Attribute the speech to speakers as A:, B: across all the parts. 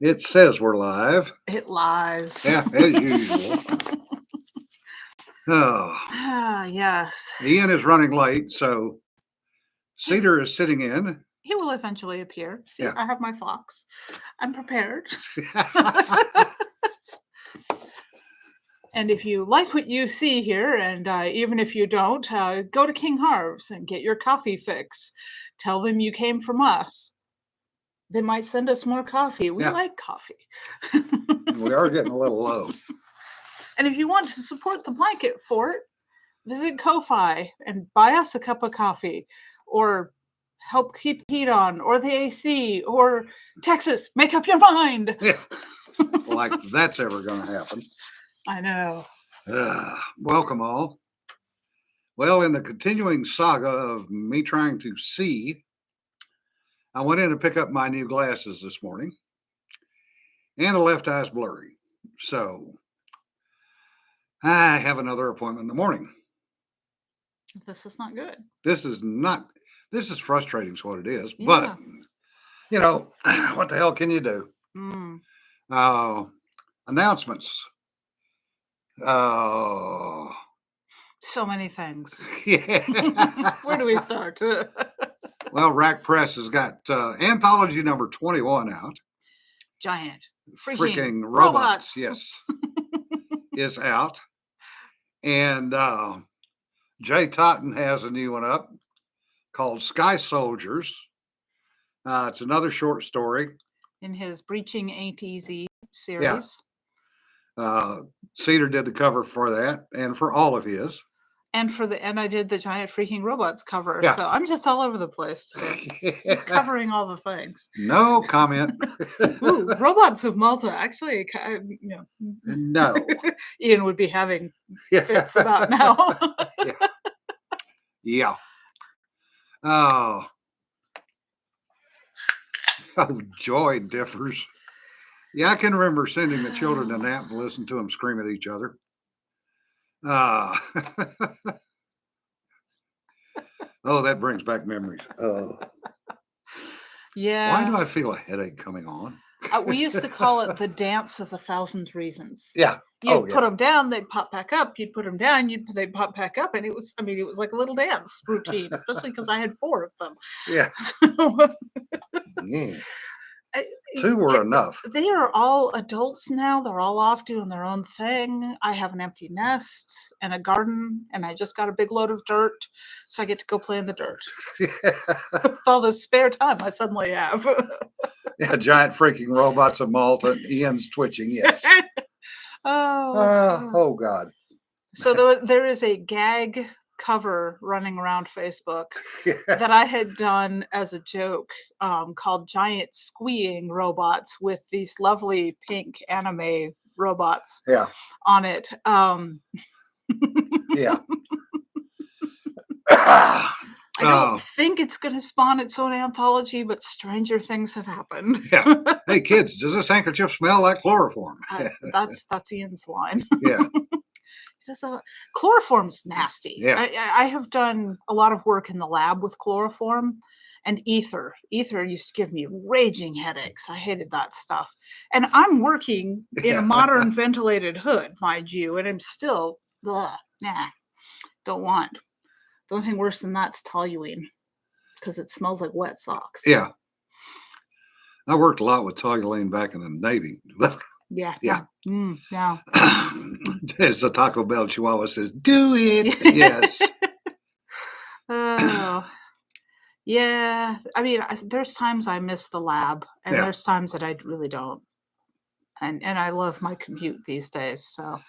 A: It says we're live.
B: It lies.
A: Yeah, as usual. Oh,
B: Yes.
A: Ian is running late, so Cedar is sitting in.
B: He will eventually appear. See,
A: Yeah.
B: I have my fox. I'm prepared. And if you like what you see here, and even if you don't, go to King Harv's and get your coffee fix. Tell them you came from us. They might send us more coffee. We like coffee.
A: We are getting a little low.
B: And if you want to support the blanket fort, visit Ko-Fi and buy us a cup of coffee, or help keep the heat on, or the AC, or Texas, make up your mind.
A: Yeah. Like that's ever going to happen.
B: I know.
A: Welcome all. Well, in the continuing saga of me trying to see, I went in to pick up my new glasses this morning, and the left eye's blurry. So I have another appointment in the morning.
B: This is not good.
A: This is frustrating is what it is. Yeah. But, you know, what the hell can you do? Announcements.
B: So many things.
A: Yeah.
B: Where do we start?
A: Well, Rack Press has got anthology number 21 out.
B: Giant
A: freaking robots. Yes. Is out. And Jay Totten has a new one up called Sky Soldiers. It's another short story.
B: In his Breaching Ain't Easy series.
A: Yeah. Cedar did the cover for that and for all of his.
B: And I did the Giant Freaking Robots cover.
A: Yeah.
B: So I'm just all over the place today. Covering all the things.
A: No comment.
B: Ooh, Robots of Malta. Actually,
A: No.
B: Ian would be having fits about now.
A: Yeah. Oh, joy differs. Yeah, I can remember sending the children to nap and listen to them scream at each other. Oh, that brings back memories.
B: Yeah.
A: Why do I feel a headache coming on?
B: We used to call it the dance of 1,000 reasons.
A: Yeah.
B: You'd put them down, they'd pop back up. You'd put them down, they'd pop back up. And it was like a little dance routine, especially because I had 4 of them.
A: Yeah. Yeah. 2 were enough.
B: They are all adults now. They're all off doing their own thing. I have an empty nest and a garden, and I just got a big load of dirt, so I get to go play in the dirt. With all the spare time I suddenly have.
A: Yeah, Giant Freaking Robots of Malta. Ian's twitching, yes. Oh, God.
B: So there is a gag cover running around Facebook that I had done as a joke called Giant Squeeing Robots with these lovely pink anime robots on it.
A: Yeah.
B: I don't think it's going to spawn its own anthology, but stranger things have happened.
A: Yeah. Hey, kids, does this handkerchief smell like chloroform?
B: That's Ian's line.
A: Yeah.
B: Chloroform's nasty.
A: Yeah.
B: I have done a lot of work in the lab with chloroform and ether. Ether used to give me raging headaches. I hated that stuff. And I'm working in a modern ventilated hood, mind you, and I'm still, don't want. The only thing worse than that's toluene, because it smells like wet socks.
A: Yeah. I worked a lot with toluene back in the Navy.
B: Yeah.
A: As the Taco Bell Chihuahua says, do it. Yes.
B: Oh, yeah. I mean, there's times I miss the lab, and there's times that I really don't. And I love my commute these days. So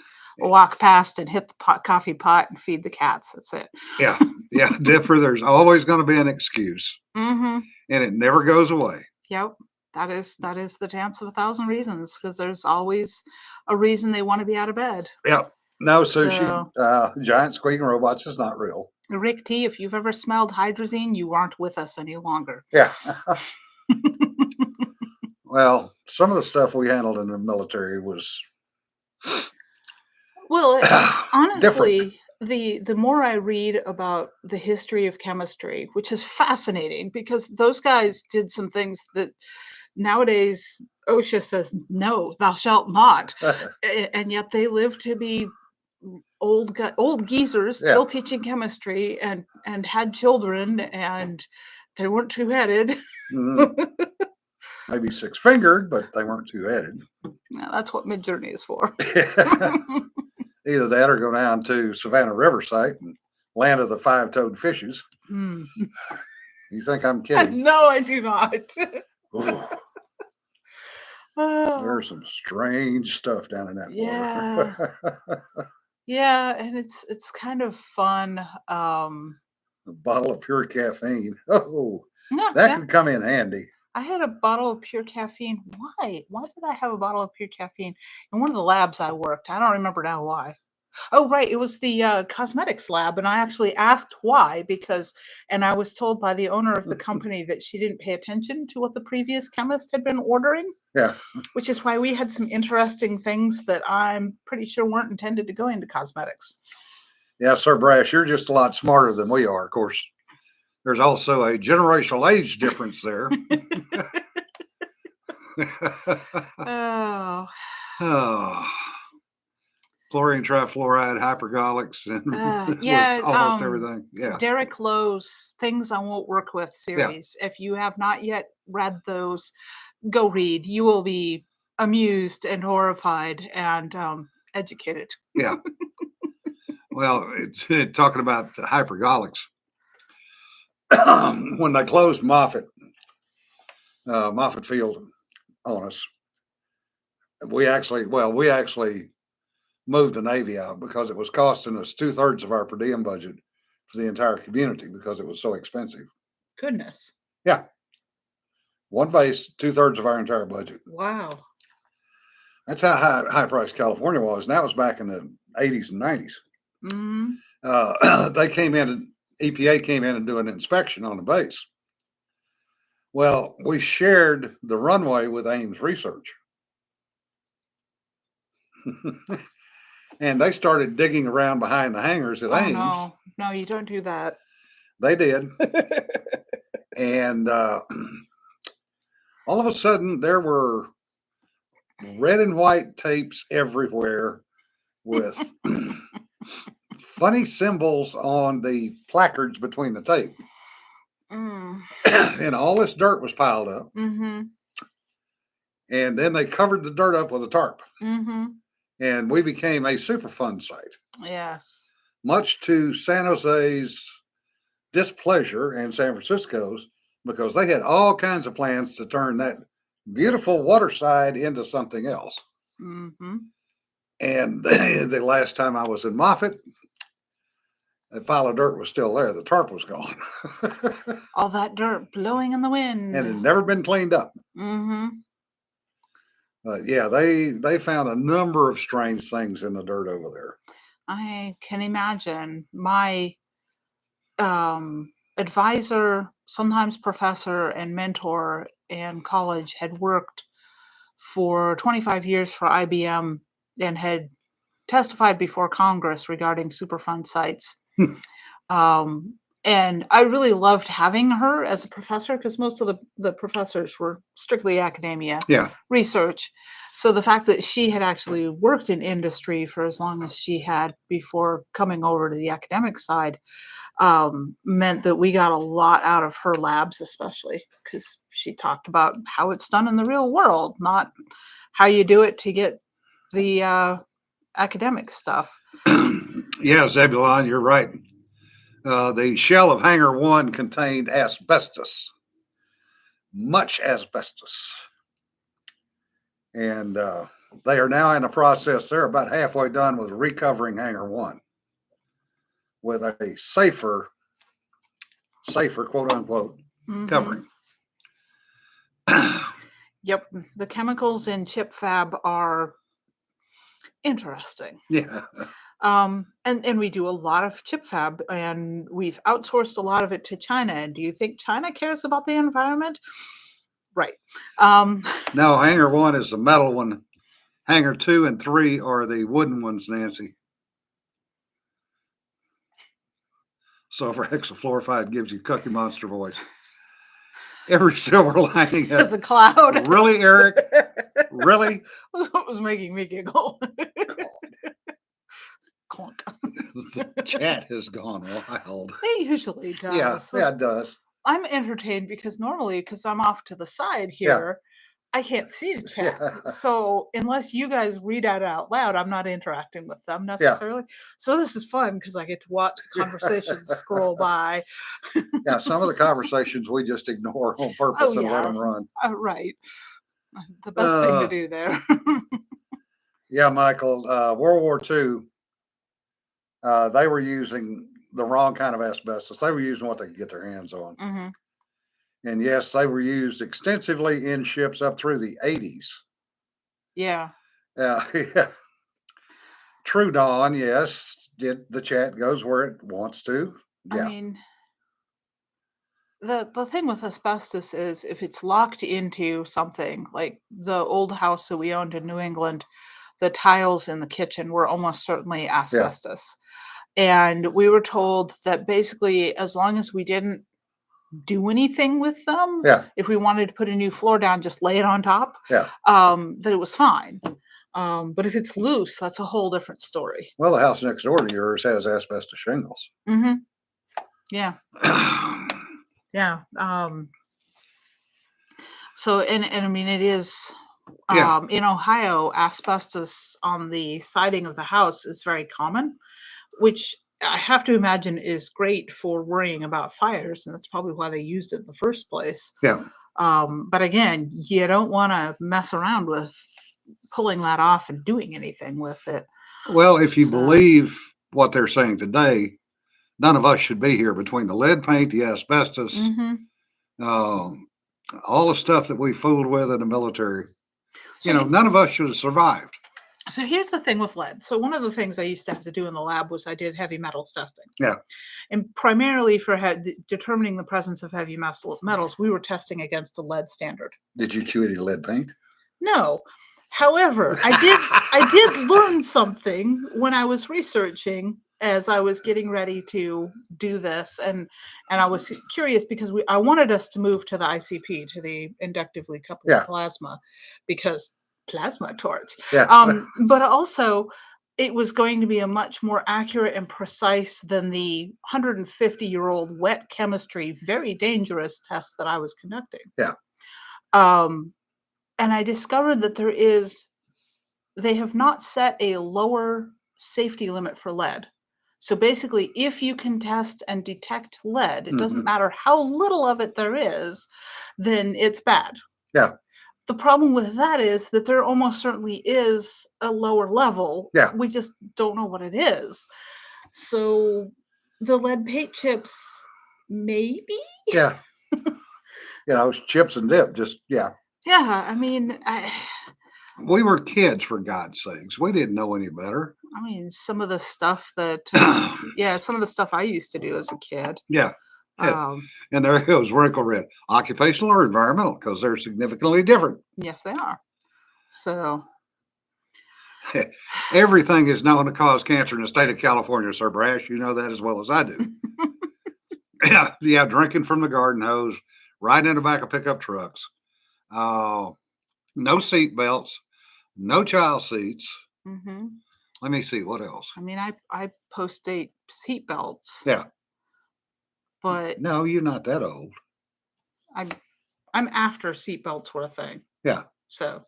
B: I'll walk past and hit the coffee pot and feed the cats. That's it.
A: Yeah. Yeah. There's always going to be an excuse.
B: Mm-hmm.
A: And it never goes away.
B: Yep. That is the dance of 1,000 reasons, because there's always a reason they want to be out of bed.
A: Yep. No sushi. Giant Squeaking Robots is not real.
B: Rick T, if you've ever smelled hydrazine, you aren't with us any longer.
A: Yeah. Well, some of the stuff we handled in the military was...
B: Well, honestly, the more I read about the history of chemistry, which is fascinating, because those guys did some things that Nowadays, OSHA says, no, thou shalt not. And yet they live to be old geezers
A: Yeah.
B: still teaching chemistry and had children, and they weren't two-headed.
A: Maybe six-fingered, but they weren't two-headed.
B: Yeah, that's what Midjourney is for.
A: Either that or go down to Savannah River site and land of the five-toed fishes.
B: Mm.
A: You think I'm kidding?
B: No, I do not.
A: There's some strange stuff down in that water.
B: Yeah, and it's kind of fun.
A: A bottle of pure caffeine. Oh,
B: Yeah,
A: that could come in handy.
B: I had a bottle of pure caffeine. Why? Why did I have a bottle of pure caffeine in one of the labs I worked? I don't remember now why. Oh, right. It was the cosmetics lab. And I actually asked why, and I was told by the owner of the company that she didn't pay attention to what the previous chemist had been ordering.
A: Yeah.
B: Which is why we had some interesting things that I'm pretty sure weren't intended to go into cosmetics.
A: Yeah, Sir Brash, you're just a lot smarter than we are. Of course, there's also a generational age difference there.
B: Oh.
A: Chlorine trifluoride, hypergolics, and
B: yeah,
A: almost everything. Yeah.
B: Derek Lowe's Things I Won't Work With series. Yeah. If you have not yet read those, go read. You will be amused and horrified and educated.
A: Yeah. Well, it's talking about hypergolics. When they closed Moffet Field on us, we actually moved the Navy out because it was costing us 2/3 of our per diem budget for the entire community because it was so expensive.
B: Goodness.
A: Yeah. One base, 2/3 of our entire budget.
B: Wow.
A: That's how high priced California was. And that was back in the 80s and 90s.
B: Mm-hmm.
A: They came in, EPA came in and do an inspection on the base. Well, we shared the runway with Ames Research. And they started digging around behind the hangars at Ames.
B: No, you don't do that.
A: They did. And all of a sudden, there were red and white tapes everywhere with funny symbols on the placards between the tape. And all this dirt was piled up.
B: Mm-hmm.
A: And then they covered the dirt up with a tarp.
B: Mm-hmm.
A: And we became a Superfund site.
B: Yes.
A: Much to San Jose's displeasure and San Francisco's, because they had all kinds of plans to turn that beautiful waterside into something else.
B: Mm-hmm.
A: And the last time I was in Moffet, the pile of dirt was still there. The tarp was gone.
B: All that dirt blowing in the wind.
A: And it had never been cleaned up.
B: Mm-hmm.
A: But yeah, they found a number of strange things in the dirt over there.
B: I can imagine. My advisor, sometimes professor and mentor in college, had worked for 25 years for IBM and had testified before Congress regarding Superfund sites. And I really loved having her as a professor because most of the professors were strictly academia, research. So the fact that she had actually worked in industry for as long as she had before coming over to the academic side meant that we got a lot out of her labs, especially because she talked about how it's done in the real world, not how you do it to get the academic stuff.
A: Yeah, Zebulon, you're right. The shell of Hangar 1 contained asbestos, much asbestos. And they are now in the process. They're about halfway done with recovering Hangar 1 with a safer, quote unquote, covering.
B: Yep. The chemicals in chip fab are interesting.
A: Yeah.
B: And we do a lot of chip fab, and we've outsourced a lot of it to China. And do you think China cares about the environment? Right.
A: No, Hangar 1 is the metal one. Hangar 2 and 3 are the wooden ones, Nancy. Sulfur hexafluoride gives you Cookie Monster voice. Every silver lining.
B: As a cloud.
A: Really, Eric? Really?
B: That's what was making me giggle. Clunk.
A: The chat has gone wild.
B: It usually does.
A: Yeah, it does.
B: I'm entertained because normally, because I'm off to the side
A: Yeah.
B: here, I can't see the chat.
A: Yeah.
B: So unless you guys read it out loud, I'm not interacting with them necessarily. So this is fun because I get to watch the conversations scroll by.
A: Yeah, some of the conversations we just ignore on purpose and let them run.
B: Right. The best thing to do there.
A: Yeah, Michael, World War II, they were using the wrong kind of asbestos. They were using what they could get their hands on.
B: Mm-hmm.
A: And yes, they were used extensively in ships up through the 80s.
B: Yeah.
A: Yeah. True, Dawn. Yes. The chat goes where it wants to. Yeah.
B: I mean, the thing with asbestos is if it's locked into something, like the old house that we owned in New England, the tiles in the kitchen were almost certainly asbestos. And we were told that basically, as long as we didn't do anything with them, if we wanted to put a new floor down, just lay it on top, that it was fine. But if it's loose, that's a whole different story.
A: Well, the house next door to yours has asbestos shingles.
B: Mm-hmm. Yeah. Yeah. So, and I mean, it is, in Ohio, asbestos on the siding of the house is very common, which I have to imagine is great for worrying about fires. And that's probably why they used it in the first place.
A: Yeah.
B: But again, you don't want to mess around with pulling that off and doing anything with it.
A: Well, if you believe what they're saying today, none of us should be here between the lead paint, the asbestos, all the stuff that we fooled with in the military. So, none of us should have survived.
B: So here's the thing with lead. So one of the things I used to have to do in the lab was I did heavy metals testing.
A: Yeah.
B: And primarily for determining the presence of heavy metals, we were testing against a lead standard.
A: Did you chew any lead paint?
B: No. However, I did learn something when I was researching as I was getting ready to do this, and I was curious because I wanted us to move to the ICP, to the inductively coupled plasma, because plasma torch. But also it was going to be a much more accurate and precise than the 150-year-old wet chemistry, very dangerous test that I was conducting.
A: Yeah.
B: And I discovered that they have not set a lower safety limit for lead. So basically, if you can test and detect lead, it doesn't matter how little of it there is, then it's bad.
A: Yeah.
B: The problem with that is that there almost certainly is a lower level.
A: Yeah.
B: We just don't know what it is. So the lead paint chips, maybe?
A: Yeah. Chips and dip,
B: Yeah, I mean,
A: we were kids, for God's sakes. We didn't know any better.
B: I mean, some of the stuff that, some of the stuff I used to do as a kid.
A: Yeah. And there goes wrinkle red. Occupational or environmental, because they're significantly different.
B: Yes, they are. So.
A: Everything is known to cause cancer in the state of California, Sir Brash. You know that as well as I do. Yeah, drinking from the garden hose, riding in the back of pickup trucks. No seat belts, no child seats.
B: Mm-hmm.
A: Let me see, what else?
B: I mean, I post-date seat belts.
A: Yeah.
B: But
A: no, you're not that old.
B: I'm after seat belts were a thing.
A: Yeah.
B: So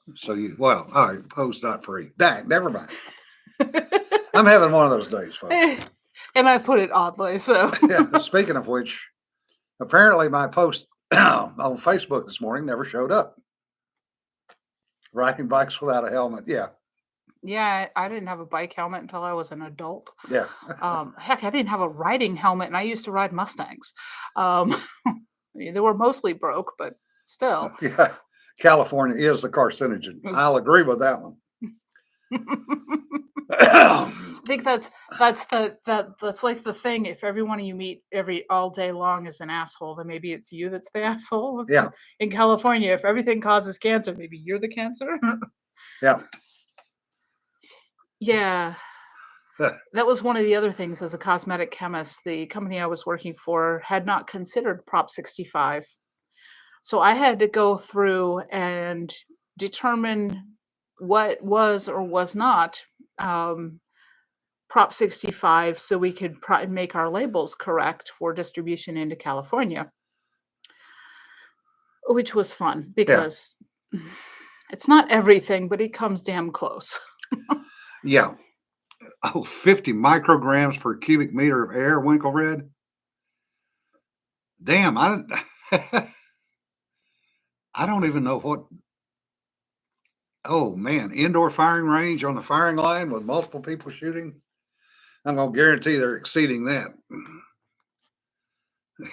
A: all right, post not free. Dang, never mind. I'm having one of those days, folks.
B: And I put it oddly, so.
A: Yeah. Speaking of which, apparently my post on Facebook this morning never showed up. Riding bikes without a helmet. Yeah.
B: Yeah, I didn't have a bike helmet until I was an adult.
A: Yeah.
B: Heck, I didn't have a riding helmet, and I used to ride Mustangs. They were mostly broke, but still.
A: Yeah. California is the carcinogen. I'll agree with that one.
B: I think that's like the thing. If everyone you meet all day long is an asshole, then maybe it's you that's the asshole.
A: Yeah.
B: In California, if everything causes cancer, maybe you're the cancer.
A: Yeah.
B: Yeah. That was one of the other things as a cosmetic chemist. The company I was working for had not considered Prop 65, So I had to go through and determine what was or was not um, Prop 65 so we could make our labels correct for distribution into California, which was fun
A: Yeah.
B: because it's not everything, but it comes damn close.
A: Yeah. Oh, 50 micrograms per cubic meter of air, Winkle Red. Damn, I don't even know what. Oh man, indoor firing range on the firing line with multiple people shooting. I'm gonna guarantee they're exceeding that.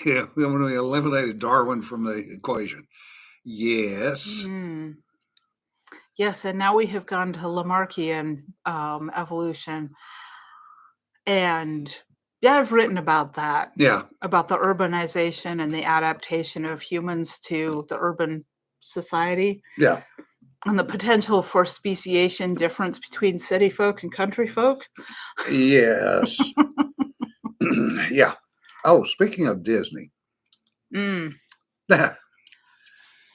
A: Yeah, we eliminated Darwin from the equation. Yes.
B: Mm. Yes, and now we have gone to Lamarckian evolution. And yeah, I've written about that,
A: Yeah.
B: about the urbanization and the adaptation of humans to the urban society
A: Yeah.
B: and the potential for speciation difference between city folk and country folk.
A: Yes. Yeah. Oh, speaking of Disney,
B: Mm.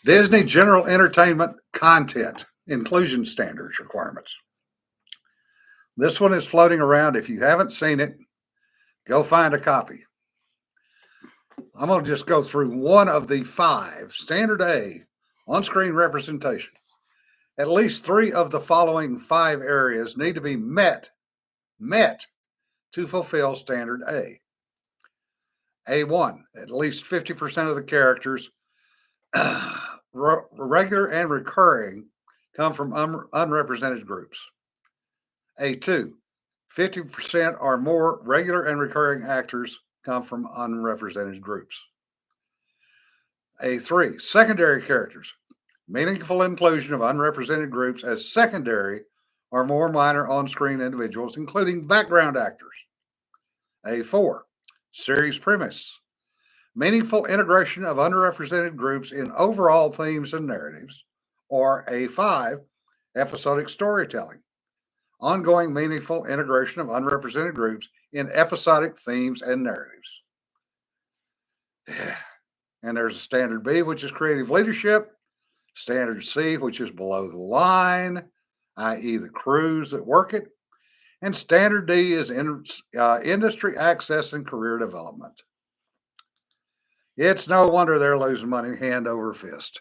A: Disney General Entertainment Content Inclusion Standards Requirements. This one is floating around. If you haven't seen it, go find a copy. I'm going to just go through one of the 5. Standard A, on-screen representation. At least 3 of the following 5 areas need to be met to fulfill Standard A. A1, at least 50% of the characters, regular and recurring, come from unrepresented groups. A2, 50% or more regular and recurring actors come from unrepresented groups. A3, secondary characters, meaningful inclusion of unrepresented groups as secondary or more minor on-screen individuals, including background actors. A4, series premise, meaningful integration of underrepresented groups in overall themes and narratives. Or A5, episodic storytelling, ongoing meaningful integration of unrepresented groups in episodic themes and narratives. And there's a standard B, which is creative leadership, standard C, which is below the line, i.e. the crews that work it, and standard D is industry access and career development. It's no wonder they're losing money hand over fist.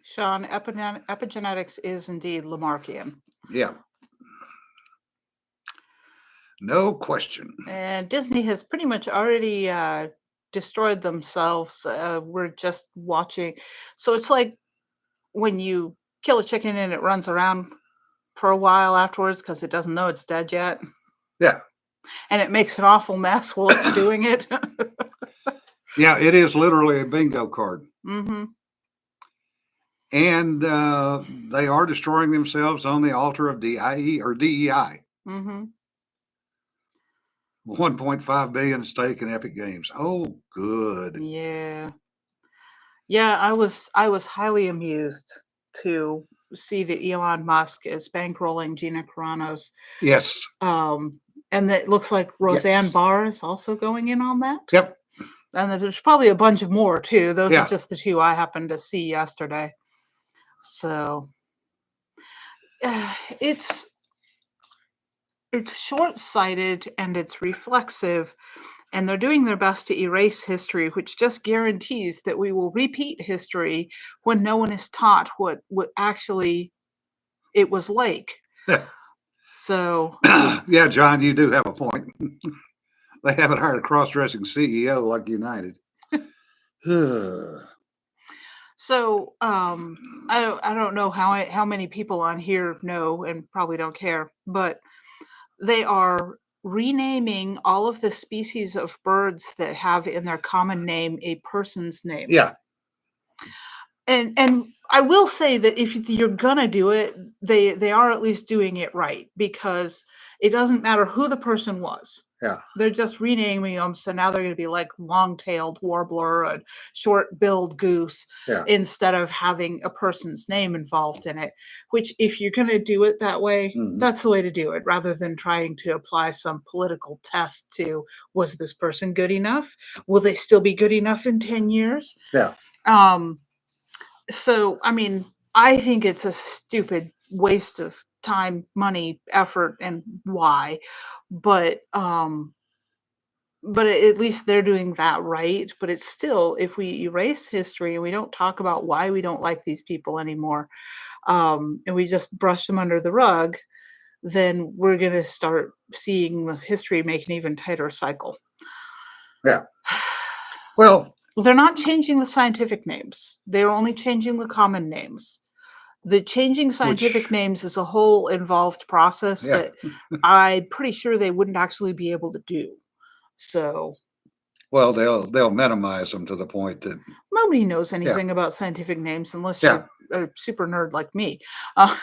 B: Sean, epigenetics is indeed Lamarckian.
A: Yeah. No question.
B: And Disney has pretty much already destroyed themselves. We're just watching. So it's like when you kill a chicken and it runs around for a while afterwards because it doesn't know it's dead yet.
A: Yeah.
B: And it makes an awful mess while it's doing it.
A: Yeah, it is literally a bingo card.
B: Mm-hmm.
A: And they are destroying themselves on the altar of DIE or DEI.
B: Mm-hmm.
A: 1.5 billion stake in Epic Games. Oh, good.
B: Yeah. Yeah, I was highly amused to see that Elon Musk is bankrolling Gina Carano's.
A: Yes.
B: And it looks like Roseanne Barr is also going in on that.
A: Yep.
B: And there's probably a bunch of more too. Those
A: Yeah.
B: are just the 2 I happened to see yesterday. So it's short-sighted and it's reflexive, and they're doing their best to erase history, which just guarantees that we will repeat history when no one is taught what actually it was like.
A: Yeah.
B: So
A: yeah, John, you do have a point. They haven't hired a cross-dressing CEO like United.
B: So I don't know how many people on here know and probably don't care, but they are renaming all of the species of birds that have in their common name a person's name.
A: Yeah.
B: and I will say that if you're gonna do it, they are at least doing it right, because it doesn't matter who the person was.
A: Yeah.
B: They're just renaming them, so now they're gonna be like long-tailed warbler and short-billed goose
A: Yeah.
B: instead of having a person's name involved in it. Which, if you're gonna do it that way,
A: Mhm.
B: that's the way to do it, rather than trying to apply some political test to, was this person good enough? Will they still be good enough in 10 years?
A: Yeah.
B: So, I mean, I think it's a stupid waste of time, money, effort, and why. But at least they're doing that right. But it's still, if we erase history and we don't talk about why we don't like these people anymore, and we just brush them under the rug, then we're gonna start seeing the history make an even tighter cycle.
A: Yeah. Well,
B: They're not changing the scientific names. They're only changing the common names. The changing scientific
A: which,
B: names is a whole involved process
A: yeah.
B: that I'm pretty sure they wouldn't actually be able to do. So
A: Well, they'll minimize them to the point that
B: nobody knows anything about scientific names unless
A: Yeah.
B: you're a super nerd like me. Uh,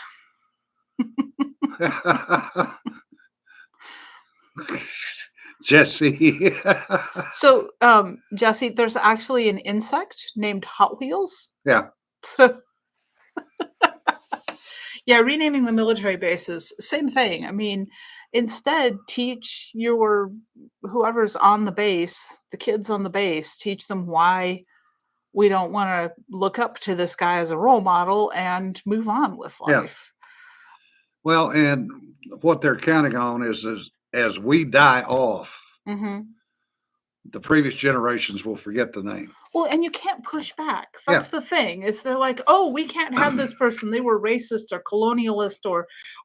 A: Jesse.
B: so, Jesse, there's actually an insect named Hot Wheels.
A: Yeah.
B: So, yeah, renaming the military bases, same thing. I mean, instead, teach your whoever's on the base, the kids on the base, teach them why we don't want to look up to this guy as a role model and move on with
A: Yeah.
B: life.
A: Well, and what they're counting on is as we die off,
B: hmm
A: the previous generations will forget the name.
B: Well, and you can't push back.
A: Yeah.
B: That's the thing. Is they're like, oh, we can't have this person. They were racist or colonialist,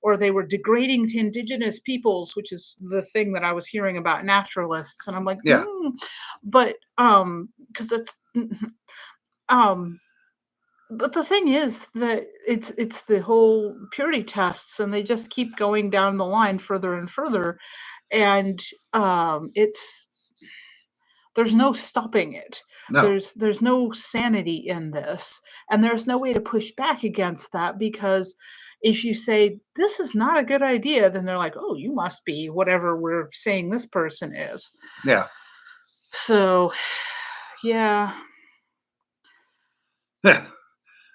B: or they were degrading to indigenous peoples, which is the thing that I was hearing about naturalists. And I'm like,
A: Yeah.
B: but because that's but the thing is that it's the whole purity tests, and they just keep going down the line further and further, and it's there's no stopping it.
A: No.
B: There's no sanity in this, and there's no way to push back against that, because if you say this is not a good idea, then they're like, oh, you must be whatever we're saying this person is.
A: Yeah.
B: So yeah.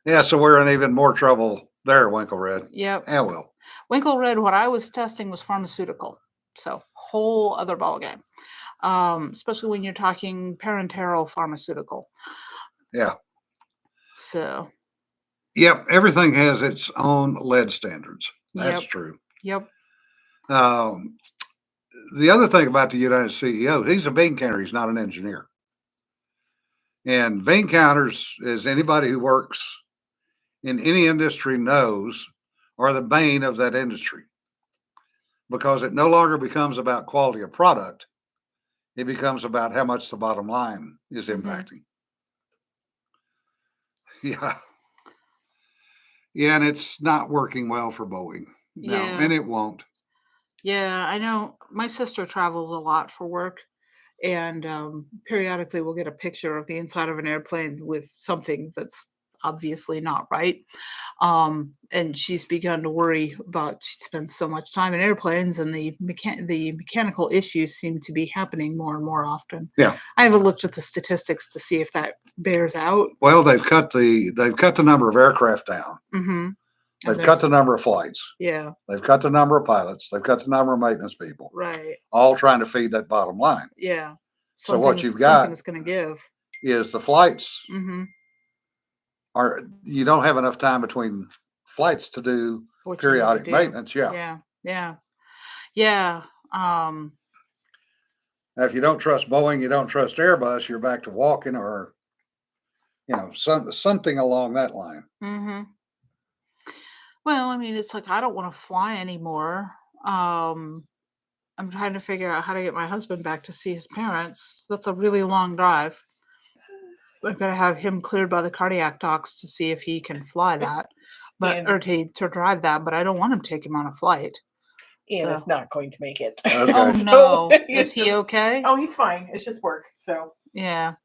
A: Yeah. So we're in even more trouble there, Winkle Red.
B: Yep.
A: Yeah. Well.
B: Winkle Red, what I was testing was pharmaceutical. So whole other ballgame. Especially when you're talking parenteral pharmaceutical.
A: Yeah.
B: So.
A: Yep. Everything has its own lead standards. That's true.
B: Yep.
A: The other thing about the United CEO, he's a bean counter. He's not an engineer. And bean counters, as anybody who works in any industry knows, are the bane of that industry, because it no longer becomes about quality of product. It becomes about how much the bottom line is impacting. Yeah. Yeah. And it's not working well for Boeing. No,
B: Yeah.
A: and it won't.
B: Yeah, I know. My sister travels a lot for work, and periodically we'll get a picture of the inside of an airplane with something that's obviously not right. And she's begun to worry about, she spends so much time in airplanes, and the mechanical issues seem to be happening more and more often.
A: Yeah.
B: I haven't looked at the statistics to see if that bears out.
A: Well, they've cut the number of aircraft down.
B: Mm-hmm.
A: They've cut the number of flights.
B: Yeah.
A: They've cut the number of pilots. They've cut the number of maintenance people.
B: Right.
A: All trying to feed that bottom line.
B: Yeah.
A: So what you've got
B: something's going to give
A: is the flights
B: Mm-hmm.
A: you don't have enough time between flights to do
B: What you need to
A: periodic
B: do.
A: maintenance. Yeah.
B: Yeah. Yeah. Yeah.
A: Now, if you don't trust Boeing, you don't trust Airbus, you're back to walking, or something along that line.
B: Mm-hmm. Well, I mean, it's like, I don't want to fly anymore. I'm trying to figure out how to get my husband back to see his parents. That's a really long drive. I've got to have him cleared by the cardiac docs to see if he can fly that, or to drive that. But I don't want him to take him on a flight.
C: Ian is not going to make it.
A: Okay.
B: Oh
C: So
B: no!
C: he's
B: Is he okay?
C: Oh, he's fine. It's just work. So
B: Yeah.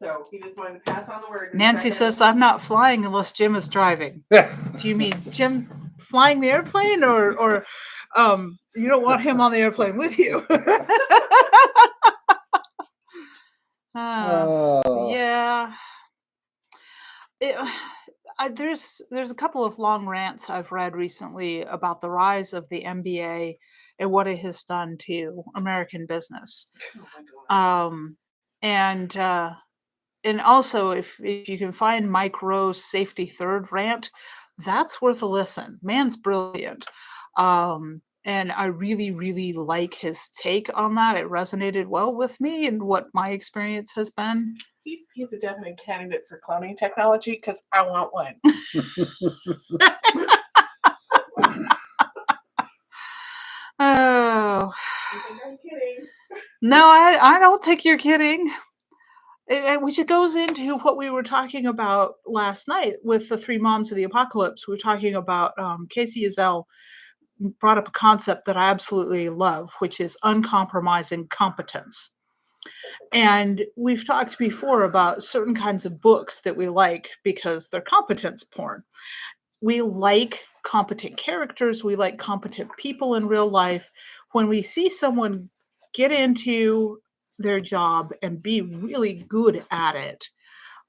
C: So he just wanted to pass on the word.
B: Nancy says, I'm not flying unless Jim is driving.
A: Yeah.
B: Do you mean Jim flying the airplane or you don't want him on the airplane with you? Yeah. There's a couple of long rants I've read recently about the rise of the MBA and what it has done to American business.
C: Oh my God.
B: And also if you can find Mike Rowe's Safety Third rant, that's worth a listen. Man's brilliant. And I really, really like his take on that. It resonated well with me and what my experience has been.
C: He's a definite candidate for cloning technology because I want one.
B: Oh.
C: You think I'm kidding?
B: No, I don't think you're kidding. Which it goes into what we were talking about last night with the Three Moms of the Apocalypse. We were talking about Casey Azell brought up a concept that I absolutely love, which is uncompromising competence. And we've talked before about certain kinds of books that we like because they're competence porn. We like competent characters. We like competent people in real life. When we see someone get into their job and be really good at it,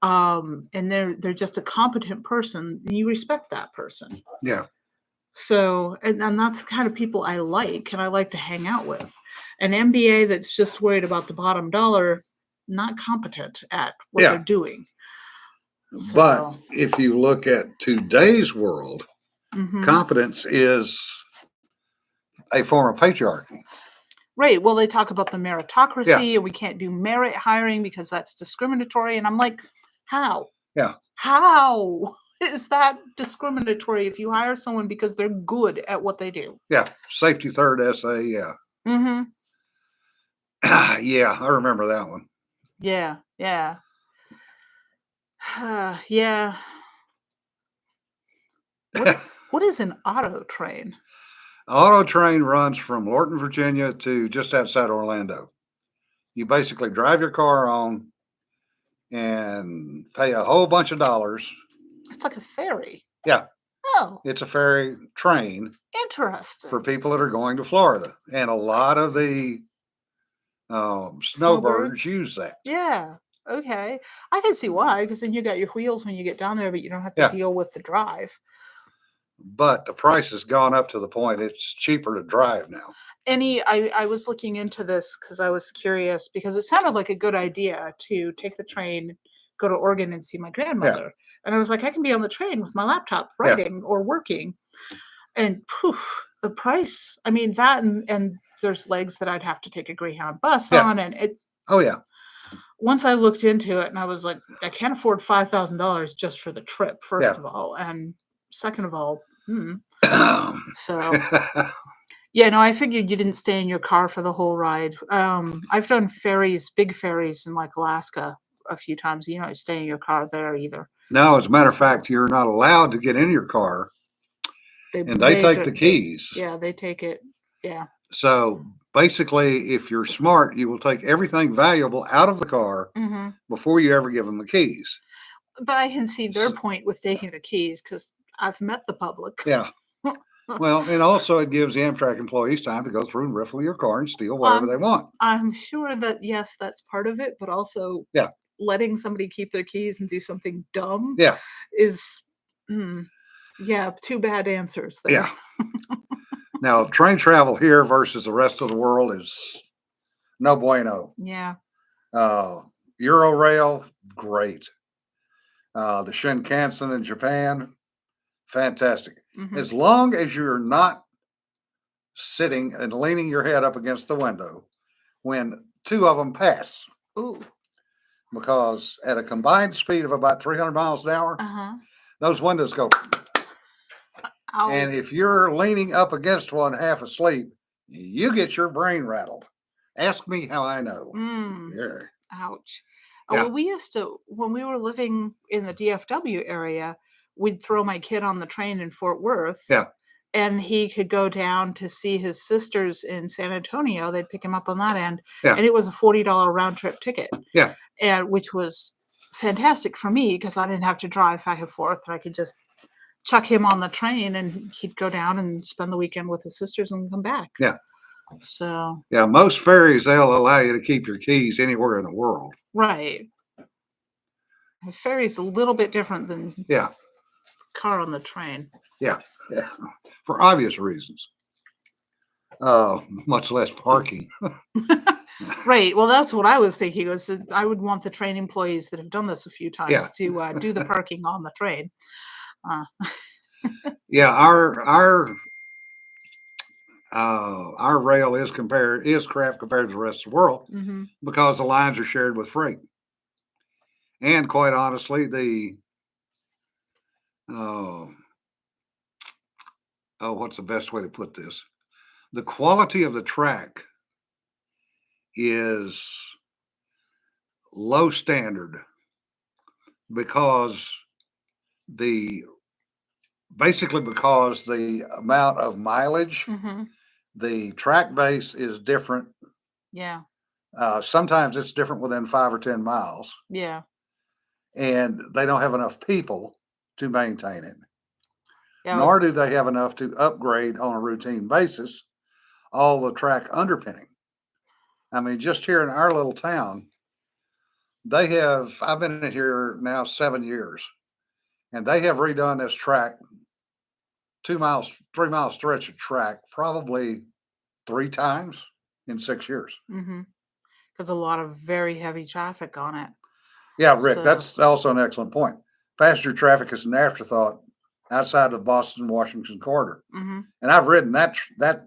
B: and they're just a competent person, you respect that person.
A: Yeah.
B: So, and that's the kind of people I like and I like to hang out with. An MBA that's just worried about the bottom dollar, not competent at what
A: Yeah.
B: they're doing.
A: But
B: So,
A: if you look at today's world, competence is a form of patriarchy.
B: Right. Well, they talk about the meritocracy and we can't do merit hiring because that's discriminatory. And I'm like, how?
A: Yeah.
B: How is that discriminatory if you hire someone because they're good at what they do?
A: Yeah. Safety Third essay. Yeah.
B: Mm-hmm.
A: Yeah. I remember that one.
B: Yeah. Yeah. Yeah. What is an auto train?
A: Auto train runs from Lorton, Virginia to just outside Orlando. You basically drive your car on and pay a whole bunch of dollars.
B: It's like a ferry.
A: Yeah.
B: Oh,
A: It's a ferry train
B: interesting.
A: for people that are going to Florida. And a lot of the snowbirds use that.
B: Yeah. Okay. I can see why, because then you got your wheels when you get down there, but you don't have to deal with the drive.
A: But the price has gone up to the point it's cheaper to drive now.
B: I was looking into this because I was curious because it sounded like a good idea to take the train, go to Oregon and see my grandmother. And I was like, I can be on the train with my laptop writing or working. And poof, the price, I mean, that and there's legs that I'd have to take a Greyhound bus on. And it's, once I looked into it and I was like, I can't afford $5,000 just for the trip, first of all. And second of all, so yeah, no, I figured you didn't stay in your car for the whole ride. I've done ferries, big ferries in like Alaska a few times. You don't stay in your car there either.
A: No, as a matter of fact, you're not allowed to get in your car. They take the keys.
B: They take it. Yeah.
A: So basically, if you're smart, you will take everything valuable out of the car before you ever give them the keys.
B: But I can see their point with taking the keys because I've met the public.
A: Yeah. Well, and also it gives the Amtrak employees time to go through and riffle your car and steal whatever they want.
B: I'm sure that, yes, that's part of it, but also letting somebody keep their keys and do something dumb is, two bad answers there.
A: Yeah. Now, train travel here versus the rest of the world is no bueno.
B: Yeah.
A: Eurorail, great. The Shinkansen in Japan, fantastic. As long as you're not sitting and leaning your head up against the window when two of them pass.
B: Ooh.
A: Because at a combined speed of about 300 miles an hour, those windows go. Ow. And if you're leaning up against one half asleep, you get your brain rattled. Ask me how I know. Yeah.
B: Ouch. Well, we used to, when we were living in the DFW area, we'd throw my kid on the train in Fort Worth.
A: Yeah.
B: And he could go down to see his sisters in San Antonio. They'd pick him up on that end. Yeah. And it was a $40 round trip ticket.
A: Yeah.
B: And which was fantastic for me because I didn't have to drive back and forth. And I could just chuck him on the train and he'd go down and spend the weekend with his sisters and come back.
A: Yeah.
B: So,
A: Yeah, most ferries, they'll allow you to keep your keys anywhere in the world.
B: right. A ferry's a little bit different than
A: Yeah.
B: car on the train.
A: Yeah. Yeah. For obvious reasons. Much less parking.
B: Right. Well, that's what I was thinking. Was that I would want the train employees that have done this a few times to do the parking on the train.
A: Yeah, our rail is crap compared to the rest of the world
B: Mm-hmm.
A: because the lines are shared with freight. And quite honestly, what's the best way to put this? The quality of the track is low standard because basically because the amount of mileage,
B: Mm-hmm.
A: the track base is different.
B: Yeah.
A: Sometimes it's different within 5 or 10 miles,
B: Yeah.
A: and they don't have enough people to maintain it.
B: Yeah.
A: Nor do they have enough to upgrade on a routine basis all the track underpinning. I mean, just here in our little town, I've been in here now 7 years, and they have redone this track, 3 mile stretch of track, probably 3 times in 6 years.
B: Mm-hmm. Because a lot of very heavy traffic on it.
A: Yeah, Rick,
B: So-
A: that's also an excellent point. Passenger traffic is an afterthought outside of the Boston-Washington corridor.
B: Mm-hmm.
A: And I've ridden that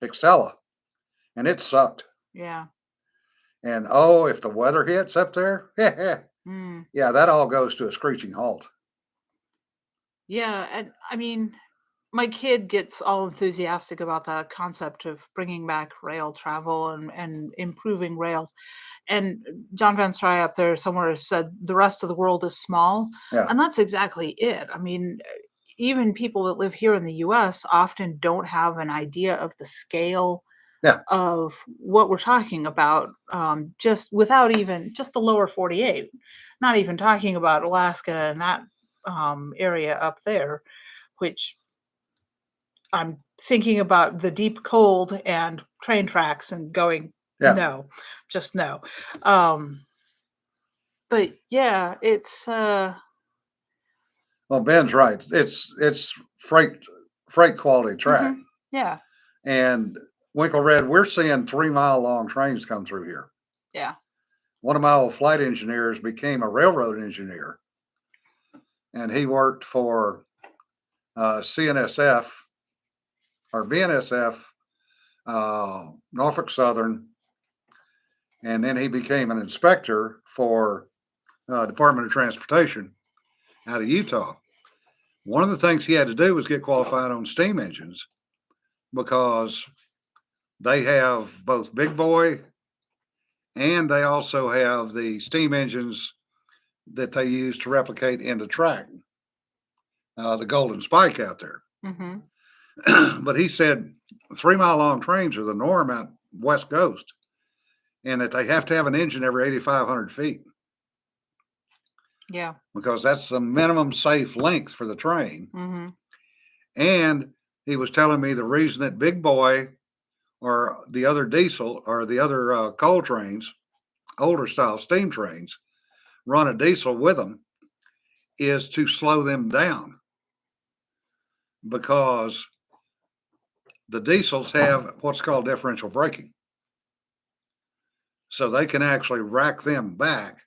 A: Excella, and it sucked.
B: Yeah.
A: And if the weather hits up there,
B: Mm.
A: yeah, that all goes to a screeching halt.
B: Yeah, and I mean, my kid gets all enthusiastic about the concept of bringing back rail travel and improving rails. And John Van Stry up there somewhere said the rest of the world is small.
A: Yeah.
B: And that's exactly it. I mean, even people that live here in the US often don't have an idea of the scale
A: Yeah.
B: of what we're talking about, just without even just the lower 48, not even talking about Alaska and that area up there, which I'm thinking about the deep cold and train tracks and going,
A: Yeah.
B: no, just no. But yeah, it's
A: Well, Ben's right. It's freight quality track.
B: yeah,
A: And Winkle Red, we're seeing 3 mile long trains come through here.
B: yeah.
A: One of my old flight engineers became a railroad engineer, and he worked for CNSF or BNSF, Norfolk Southern, and then he became an inspector for Department of Transportation out of Utah. One of the things he had to do was get qualified on steam engines because they have both big boy and they also have the steam engines that they use to replicate into track, the Golden Spike out there.
B: Mm-hmm.
A: But he said 3 mile long trains are the norm out West Coast, and that they have to have an engine every 8,500 feet
B: Yeah.
A: because that's the minimum safe length for the train.
B: Mm-hmm.
A: And he was telling me the reason that Big Boy or the other diesel or the other coal trains, older style steam trains, run a diesel with them is to slow them down because the diesels have what's called differential braking. So they can actually rack them back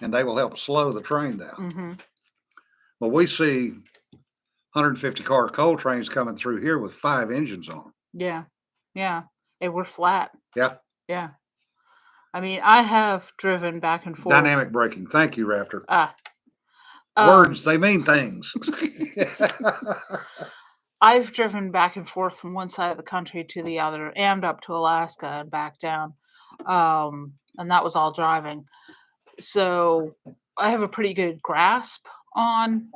A: and they will help slow the train down.
B: Mm-hmm.
A: But we see 150 car coal trains coming through here with 5 engines on them.
B: Yeah. Yeah. And we're flat.
A: Yeah.
B: Yeah. I mean, I have driven back and forth.
A: Dynamic braking. Thank you, Raptor.
B: Words,
A: they mean things.
B: I've driven back and forth from one side of the country to the other and up to Alaska and back down. And that was all driving. So I have a pretty good grasp on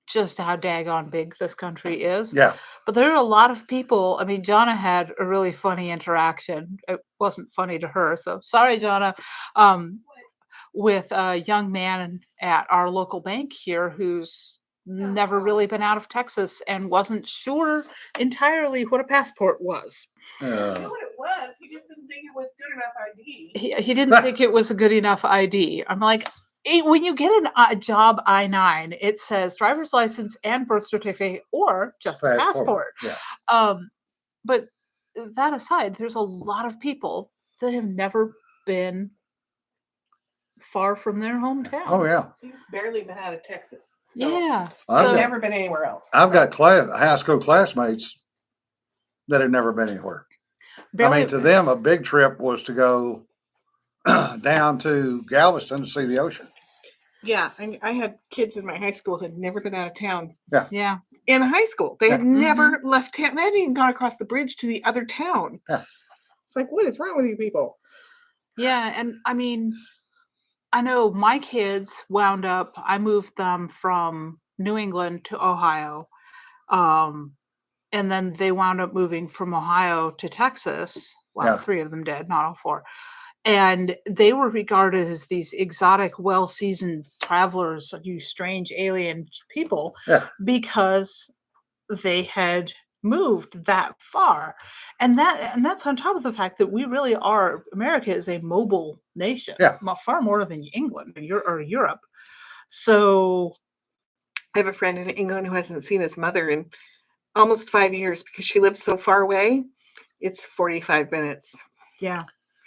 B: just how daggone big this country is.
A: Yeah.
B: But there are a lot of people. I mean, Jonna had a really funny interaction. It wasn't funny to her. So sorry, Jonna. with a young man at our local bank here who's never really been out of Texas and wasn't sure entirely what a passport was.
C: I knew what it was. He just didn't think it was good enough ID.
B: He didn't think it was a good enough ID. I'm like, when you get a job I-9, it says driver's license and birth certificate or just a passport.
A: Yeah.
B: But that aside, there's a lot of people that have never been far from their hometown.
A: Oh yeah.
C: He's barely been out of Texas.
B: Yeah.
A: I've
C: So
A: got-
C: never been anywhere else.
A: I've got high school classmates that have never been anywhere. I mean, to them, a big trip was to go down to Galveston to see the ocean.
C: Yeah, I had kids in my high school who had never been out of town.
B: Yeah.
C: In high school, they had
A: Yeah.
C: never left town. They hadn't even gone across the bridge to the other town.
A: Yeah.
C: It's like, what is wrong with you people?
B: Yeah, and I mean, I know my kids wound up, I moved them from New England to Ohio. And then they wound up moving from Ohio to Texas. Well,
A: Yeah.
B: 3 of them did, not all 4. And they were regarded as these exotic, well-seasoned travelers, you strange alien people,
A: Yeah.
B: because they had moved that far. And that's on top of the fact that we really are, America is a mobile nation.
A: Yeah.
B: Far more than England or Europe. So
C: I have a friend in England who hasn't seen his mother in almost 5 years because she lives so far away. It's 45 minutes.
B: yeah.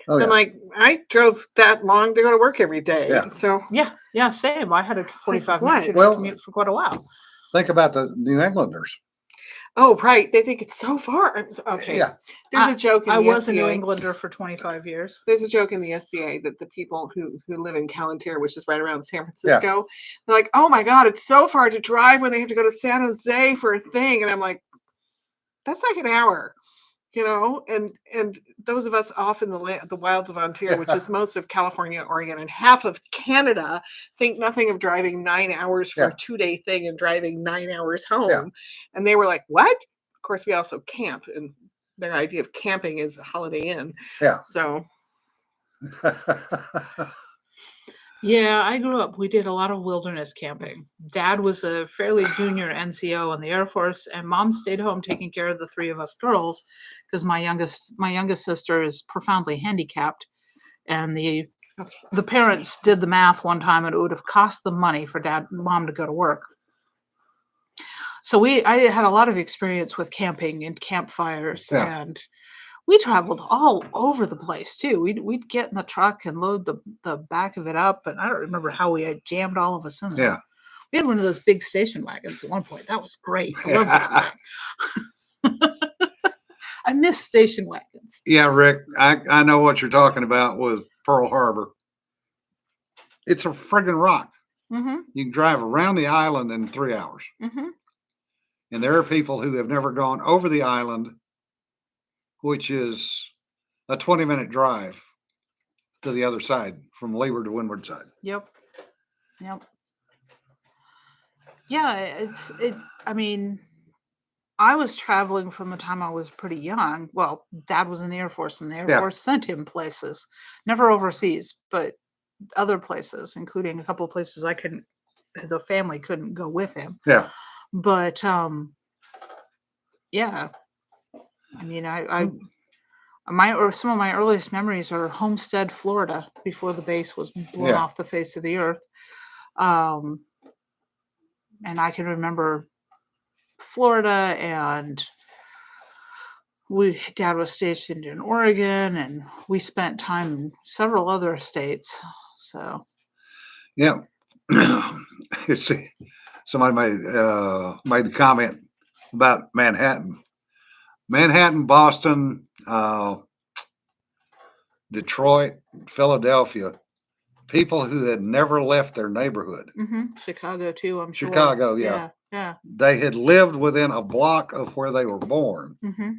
A: Oh yeah.
C: And like, I drove that long to go to work every day.
A: Yeah.
C: So
B: Yeah, same. I had a 45
C: what?
B: minute
A: Well-
B: commute for quite a while.
A: Think about the New Englanders.
C: oh, right. They think it's so far. Okay.
A: Yeah.
C: There's a joke in
B: I
C: the
B: was a
C: SCA.
B: New Englander for 25 years.
C: There's a joke in the SCA that the people who live in Palantir, which is right around San Francisco, they're like, oh my God, it's so far to drive when they have to go to San Jose for a thing. And I'm like, that's like an hour, and those of us off in the wilds of Ontario, which is most of California, Oregon, and half of Canada, think nothing of driving 9 hours for
A: Yeah.
C: a 2-day thing and driving 9 hours home.
A: Yeah.
C: And they were like, what? Of course, we also camp, and their idea of camping is a Holiday Inn.
A: Yeah.
C: So
B: Yeah, I grew up, we did a lot of wilderness camping. Dad was a fairly junior NCO in the Air Force, and Mom stayed home taking care of the 3 of us girls because my youngest sister is profoundly handicapped. And the parents did the math one time, and it would have cost them money for Mom to go to work. So I had a lot of experience with camping and campfires,
A: Yeah.
B: and we traveled all over the place too. We'd get in the truck and load the back of it up, and I don't remember how we had jammed all of us in there.
A: Yeah.
B: We had one of those big station wagons at one point. That was great. I love that thing. I miss station wagons.
A: Yeah, Rick, I know what you're talking about with Pearl Harbor. It's a friggin' rock.
B: Mm-hmm.
A: You can drive around the island in 3 hours.
B: Mm-hmm.
A: And there are people who have never gone over the island, which is a 20-minute drive to the other side, from leeward to windward side.
B: Yep. Yeah, I mean, I was traveling from the time I was pretty young. Well, Dad was in the Air Force, and the Air
A: Yeah.
B: Force sent him places, never overseas, but other places, including a couple of places the family couldn't go with him.
A: Yeah.
B: But yeah, I mean, some of my earliest memories are Homestead, Florida, before the base was blown
A: Yeah.
B: off the face of the earth. And I can remember Florida, and Dad was stationed in Oregon, and we spent time in several other states. So
A: Yeah. See, somebody made a comment about Manhattan. Manhattan, Boston, Detroit, Philadelphia, people who had never left their neighborhood.
B: Chicago too, I'm sure.
A: Chicago, yeah.
B: Yeah.
A: They had lived within a block of where they were born
B: Mm-hmm.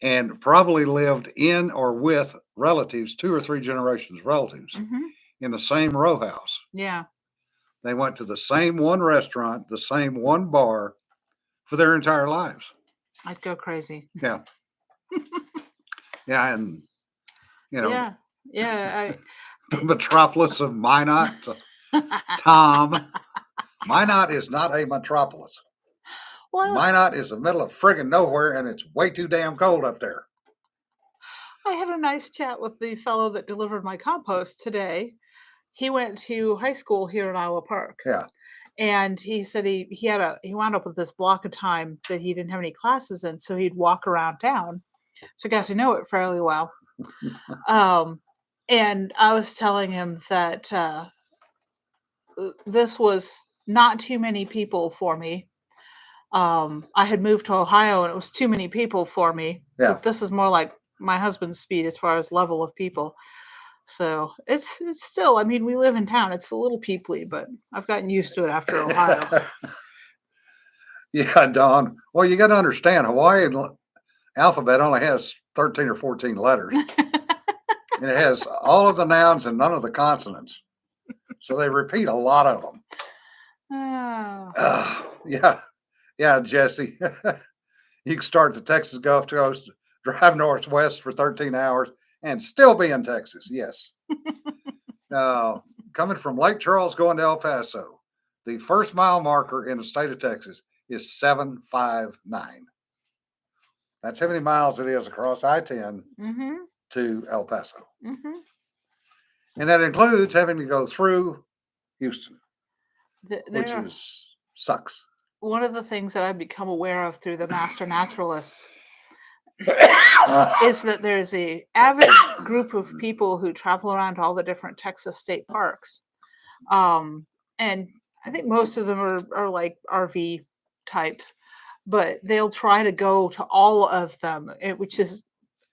A: and probably lived in or with relatives, 2 or 3 generations relatives,
B: Mm-hmm.
A: in the same row house.
B: Yeah.
A: They went to the same one restaurant, the same one bar for their entire lives.
B: I'd go crazy.
A: Yeah. Yeah. And,
B: Yeah.
A: metropolis of Minot, Tom. Minot is not a metropolis.
B: Well,
A: Minot is the middle of friggin' nowhere, and it's way too damn cold up there.
B: I had a nice chat with the fellow that delivered my compost today. He went to high school here in Iowa Park.
A: Yeah.
B: And he said he wound up with this block of time that he didn't have any classes in, so he'd walk around town. So I got to know it fairly well. And I was telling him that this was not too many people for me. I had moved to Ohio and it was too many people for me.
A: Yeah.
B: But this is more like my husband's speed as far as level of people. So it's still, I mean, we live in town. It's a little peoply, but I've gotten used to it after Ohio.
A: Yeah, Don. Well, you got to understand, Hawaiian alphabet only has 13 or 14 letters. And it has all of the nouns and none of the consonants. So they repeat a lot of them.
B: Oh.
A: Yeah, Jesse. You can start the Texas Gulf Coast, drive northwest for 13 hours, and still be in Texas. Yes. Coming from Lake Charles going to El Paso, the first mile marker in the state of Texas is 759. That's how many miles it is across I-10 to El Paso. And that includes having to go through Houston, which sucks.
B: One of the things that I've become aware of through the Master Naturalists is that there's a avid group of people who travel around all the different Texas state parks. And I think most of them are like RV types, but they'll try to go to all of them, which is,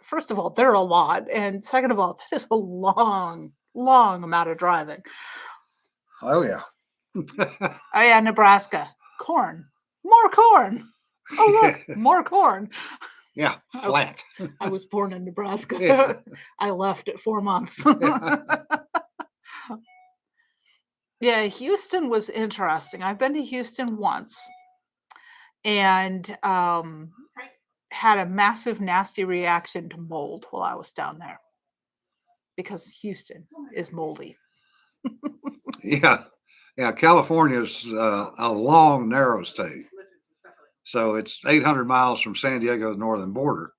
B: first of all, they're a lot. And second of all, that is a long amount of driving.
A: Oh, yeah.
B: Oh, yeah, Nebraska. Corn. More corn. Oh, look, yeah. More corn.
A: Yeah, flat.
B: I was born in Nebraska.
A: Yeah.
B: I left at 4 months. Yeah, Houston was interesting. I've been to Houston once and had a massive, nasty reaction to mold while I was down there because Houston is moldy.
A: Yeah. California's a long, narrow state. So it's 800 miles from San Diego to the northern border.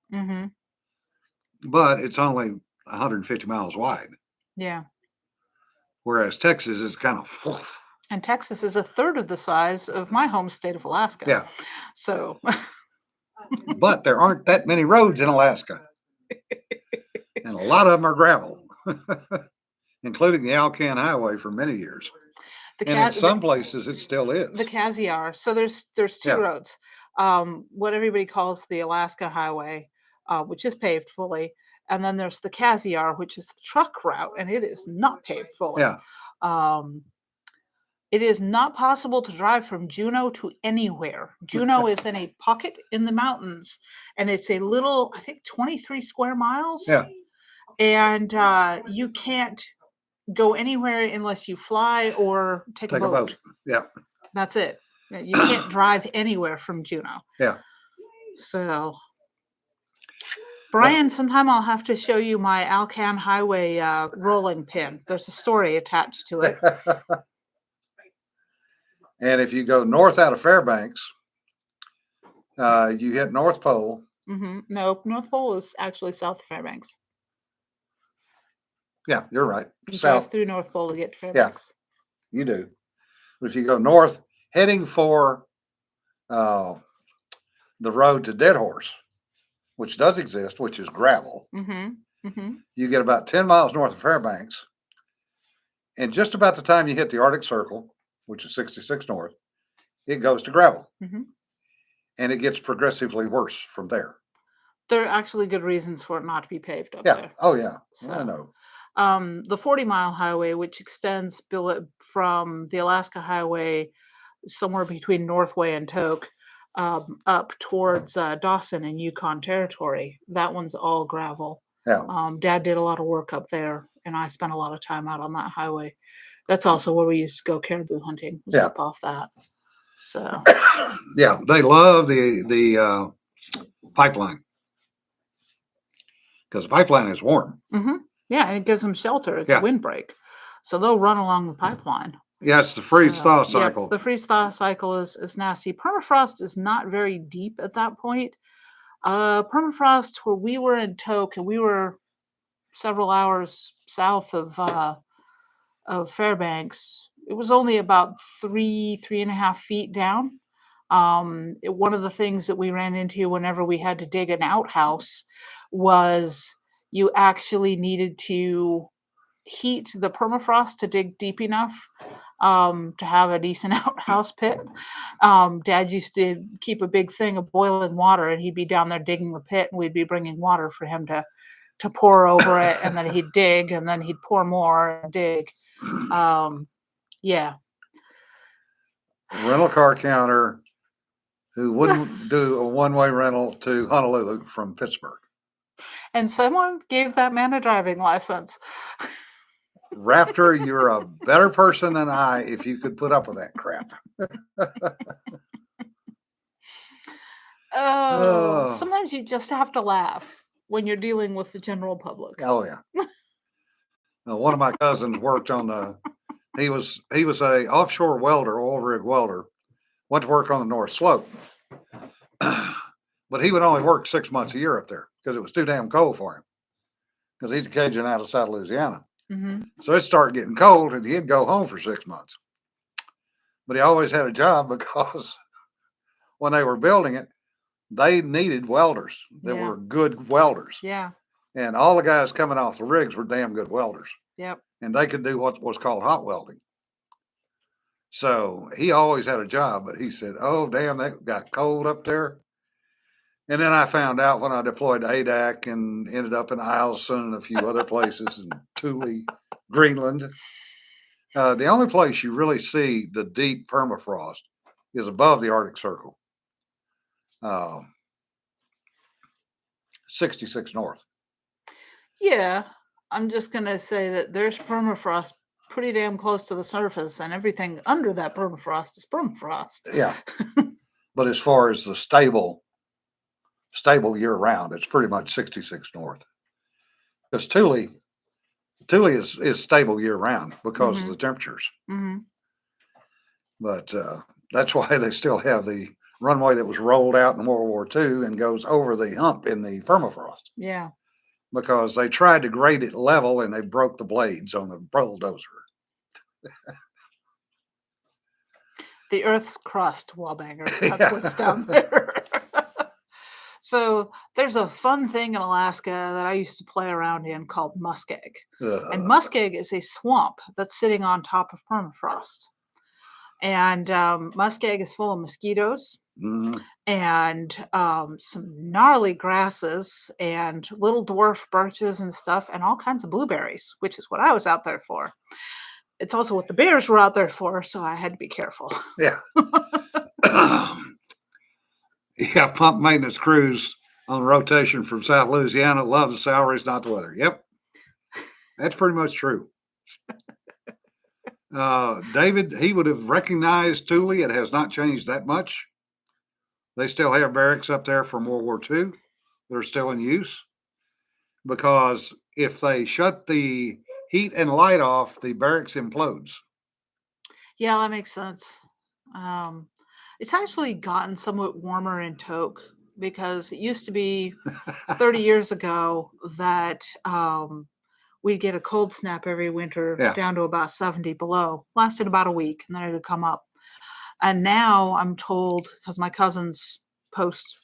A: But it's only 150 miles wide.
B: Yeah.
A: Whereas Texas is kind of...
B: And Texas is a third of the size of my home state of Alaska.
A: Yeah.
B: So...
A: But there aren't that many roads in Alaska. And a lot of them are gravel. Including the Alcan Highway for many years. And in some places it still is.
B: The Cedar. So there's two roads. What everybody calls the Alaska Highway, which is paved fully, and then there's the Cedar, which is the truck route, and it is not paved fully.
A: Yeah.
B: It is not possible to drive from Juneau to anywhere. Juneau is in a pocket in the mountains, and it's a little, I think, 23 square miles.
A: Yeah.
B: And you can't go anywhere unless you fly or take a boat.
A: Yeah.
B: That's it. You can't drive anywhere from Juneau.
A: Yeah.
B: So, Brian, sometime I'll have to show you my Alcan Highway rolling pin. There's a story attached to it.
A: And if you go north out of Fairbanks, you hit North Pole.
B: No, North Pole is actually south of Fairbanks.
A: Yeah, you're right.
B: You drive through North Pole to get to Fairbanks.
A: Yeah, you do. But if you go north, heading for the road to Dead Horse, which does exist, which is gravel, you get about 10 miles north of Fairbanks. And just about the time you hit the Arctic Circle, which is 66 north, it goes to gravel. And it gets progressively worse from there.
B: There are actually good reasons for it not to be paved up
A: there.
B: Yeah.
A: Oh, yeah.
B: So,
A: I know.
B: The 40-mile highway, which extends from the Alaska Highway somewhere between Northway and Tok up towards Dawson and Yukon Territory, that one's all gravel.
A: Yeah.
B: Dad did a lot of work up there, and I spent a lot of time out on that highway. That's also where we used to go caribou hunting, was up off that. So
A: yeah, they love the pipeline because the pipeline is warm.
B: Yeah, and it gives them shelter. It's
A: Yeah.
B: a windbreak. So they'll run along the pipeline.
A: Yeah, it's the freeze-thaw
B: So, yeah,
A: cycle.
B: the freeze-thaw cycle is nasty. Permafrost is not very deep at that point. Permafrost, where we were in Tok, and we were several hours south of Fairbanks, it was only about 3.5 feet down. One of the things that we ran into whenever we had to dig an outhouse was you actually needed to heat the permafrost to dig deep enough to have a decent outhouse pit. Dad used to keep a big thing of boiling water, and he'd be down there digging the pit, and we'd be bringing water for him to pour over it, and then he'd dig, and then he'd pour more and dig. Yeah.
A: Rental car counter who wouldn't do a one-way rental to Honolulu from Pittsburgh.
B: And someone gave that man a driving license.
A: Raptor, you're a better person than I if you could put up with that crap.
B: Oh, sometimes you just have to laugh when you're dealing with the general public.
A: Oh yeah. One of my cousins worked on the. He was a offshore welder, oil rig welder. Went to work on the North Slope, but he would only work 6 months a year up there because it was too damn cold for him. Because he's a Cajun out of South Louisiana.
B: Mm-hmm.
A: So it started getting cold, and he'd go home for 6 months. But he always had a job because when they were building it, they needed welders that
B: Yeah.
A: were good welders.
B: Yeah.
A: And all the guys coming off the rigs were damn good welders.
B: Yep.
A: And they could do what was called hot welding. So he always had a job, but he said, oh, damn, that got cold up there. And then I found out when I deployed to ADAC and ended up in Eielson and a few other places in Thule, Greenland. The only place you really see the deep permafrost is above the Arctic Circle. 66 North.
B: Yeah. I'm just going to say that there's permafrost pretty damn close to the surface, and everything under that permafrost is permafrost.
A: Yeah. But as far as the stable year round, it's pretty much 66 North. Because Thule is stable year round because of the temperatures.
B: Mm-hmm.
A: But that's why they still have the runway that was rolled out in World War II and goes over the hump in the permafrost.
B: Yeah.
A: Because they tried to grade it level and they broke the blades on the bulldozer.
B: The Earth's crust, Wallbanger. That's what's down there. So there's a fun thing in Alaska that I used to play around in called muskeg. And muskeg is a swamp that's sitting on top of permafrost. And muskeg is full of mosquitoes and some gnarly grasses and little dwarf birches and stuff and all kinds of blueberries, which is what I was out there for. It's also what the bears were out there for, so I had to be careful.
A: Yeah. Yeah, pump maintenance crews on rotation from South Louisiana love the salaries, not the weather. Yep. That's pretty much true. David, he would have recognized Thule. It has not changed that much. They still have barracks up there from World War II that are still in use. Because if they shut the heat and light off, the barracks implodes.
B: Yeah, that makes sense. It's actually gotten somewhat warmer in Tok because it used to be 30 years ago that we'd get a cold snap every winter down to about 70 below. Lasted about a week, and then it would come up. And now I'm told, because my cousins post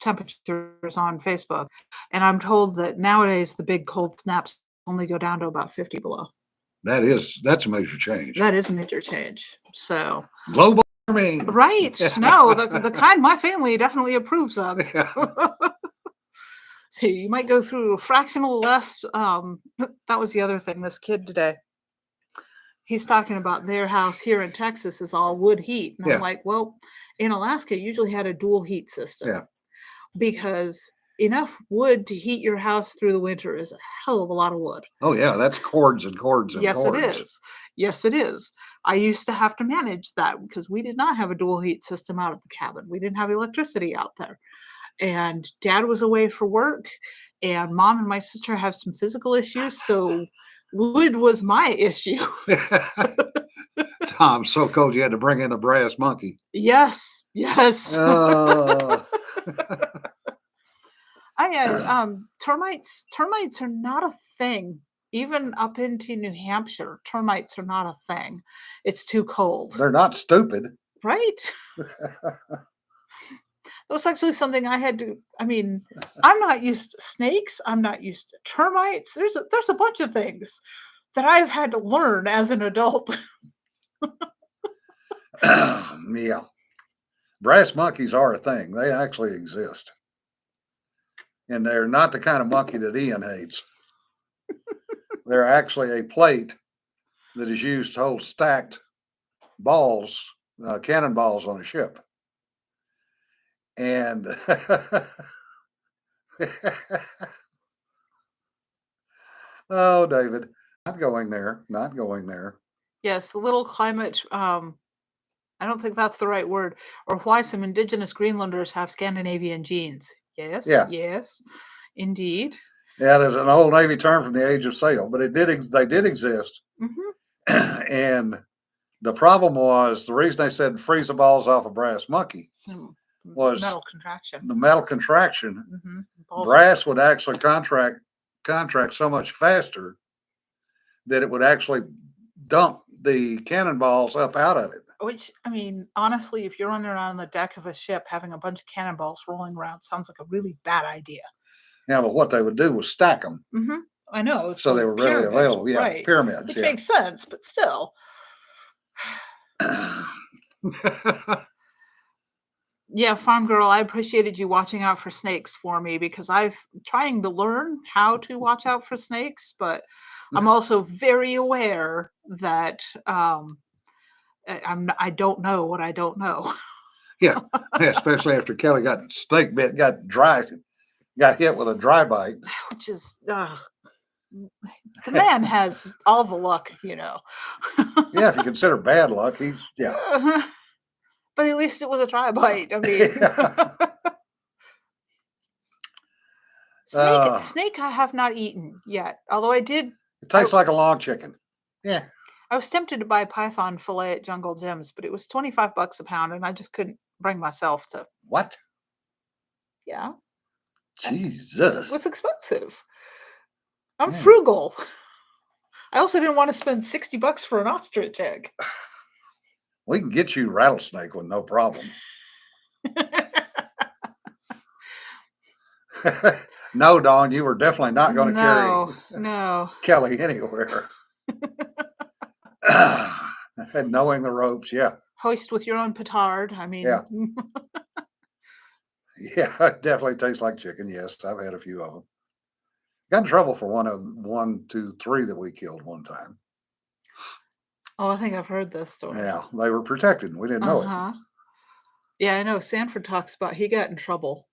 B: temperatures on Facebook, and I'm told that nowadays the big cold snaps only go down to about 50 below.
A: That's a major change.
B: That is a major change. So
A: global warming.
B: Right. No, the kind my family definitely approves of.
A: Yeah.
B: So you might go through a fractional less. That was the other thing. This kid today, he's talking about their house here in Texas is all wood heat. And I'm like, well, in Alaska, you usually had a dual heat system.
A: Yeah.
B: Because enough wood to heat your house through the winter is a hell of a lot of wood.
A: Oh, yeah. That's cords and cords and cords.
B: Yes, it is. Yes, it is. I used to have to manage that because we did not have a dual heat system out of the cabin. We didn't have electricity out there. And Dad was away for work. and mom and my sister have some physical issues, so wood was my issue.
A: Tom, so cold you had to bring in the brass monkey.
B: Yes, yes.
A: Uh,
B: Termites are not a thing. Even up into New Hampshire, termites are not a thing. It's too cold,
A: they're not stupid.
B: right? That was actually something I had to. I mean, I'm not used to snakes. I'm not used to termites. There's a bunch of things that I've had to learn as an adult.
A: Yeah. Brass monkeys are a thing. They actually exist. And they're not the kind of monkey that Ian hates. They're actually a plate that is used to hold stacked balls, cannonballs on a ship. And oh, David, not going there, not going there.
B: Yes, the little climate. I don't think that's the right word. Or why some indigenous Greenlanders have Scandinavian genes. Yes,
A: Yeah.
B: yes, indeed.
A: Yeah, there's an old Navy term from the age of sail, but they did exist.
B: Hmm.
A: And the problem was the reason they said freeze the balls off a brass monkey was
B: Metal contraction.
A: the metal contraction.
B: Mm-hmm.
A: Brass would actually contract so much faster that it would actually dump the cannonballs up out of it.
B: Which, I mean, honestly, if you're running around on the deck of a ship having a bunch of cannonballs rolling around, sounds like a really bad idea.
A: Yeah, but what they would do was stack them.
B: Mm-hmm. I know.
A: So they were readily available. Yeah,
B: right.
A: pyramids.
B: Which makes sense, but still. Yeah, farm girl, I appreciated you watching out for snakes for me because I've trying to learn how to watch out for snakes, but I'm also very aware that I don't know what I don't know.
A: Yeah, especially after Kelly got snake bit, got hit with a dry bite.
B: Which is the man has all the luck, you know.
A: Yeah, if you consider bad luck,
B: But at least it was a dry bite. I mean, snake I have not eaten yet. Although I did.
A: It tastes like a long chicken. Yeah.
B: I was tempted to buy python fillet at Jungle Jim's, but it was $25 a pound, and I just couldn't bring myself to.
A: What?
B: Yeah.
A: Jesus.
B: It was expensive. I'm frugal. I also didn't want to spend $60 for an ostrich egg.
A: We can get you rattlesnake with no problem. No, Dawn, you were definitely not going to carry Kelly anywhere. And knowing the ropes, yeah.
B: Hoist with your own petard. I mean,
A: yeah. Yeah, it definitely tastes like chicken. Yes, I've had a few of them. Got in trouble for one, two, three that we killed one time.
B: Oh, I think I've heard this story.
A: Yeah, they were protected. We didn't know it.
B: Yeah, I know. Sanford talks about he got in trouble.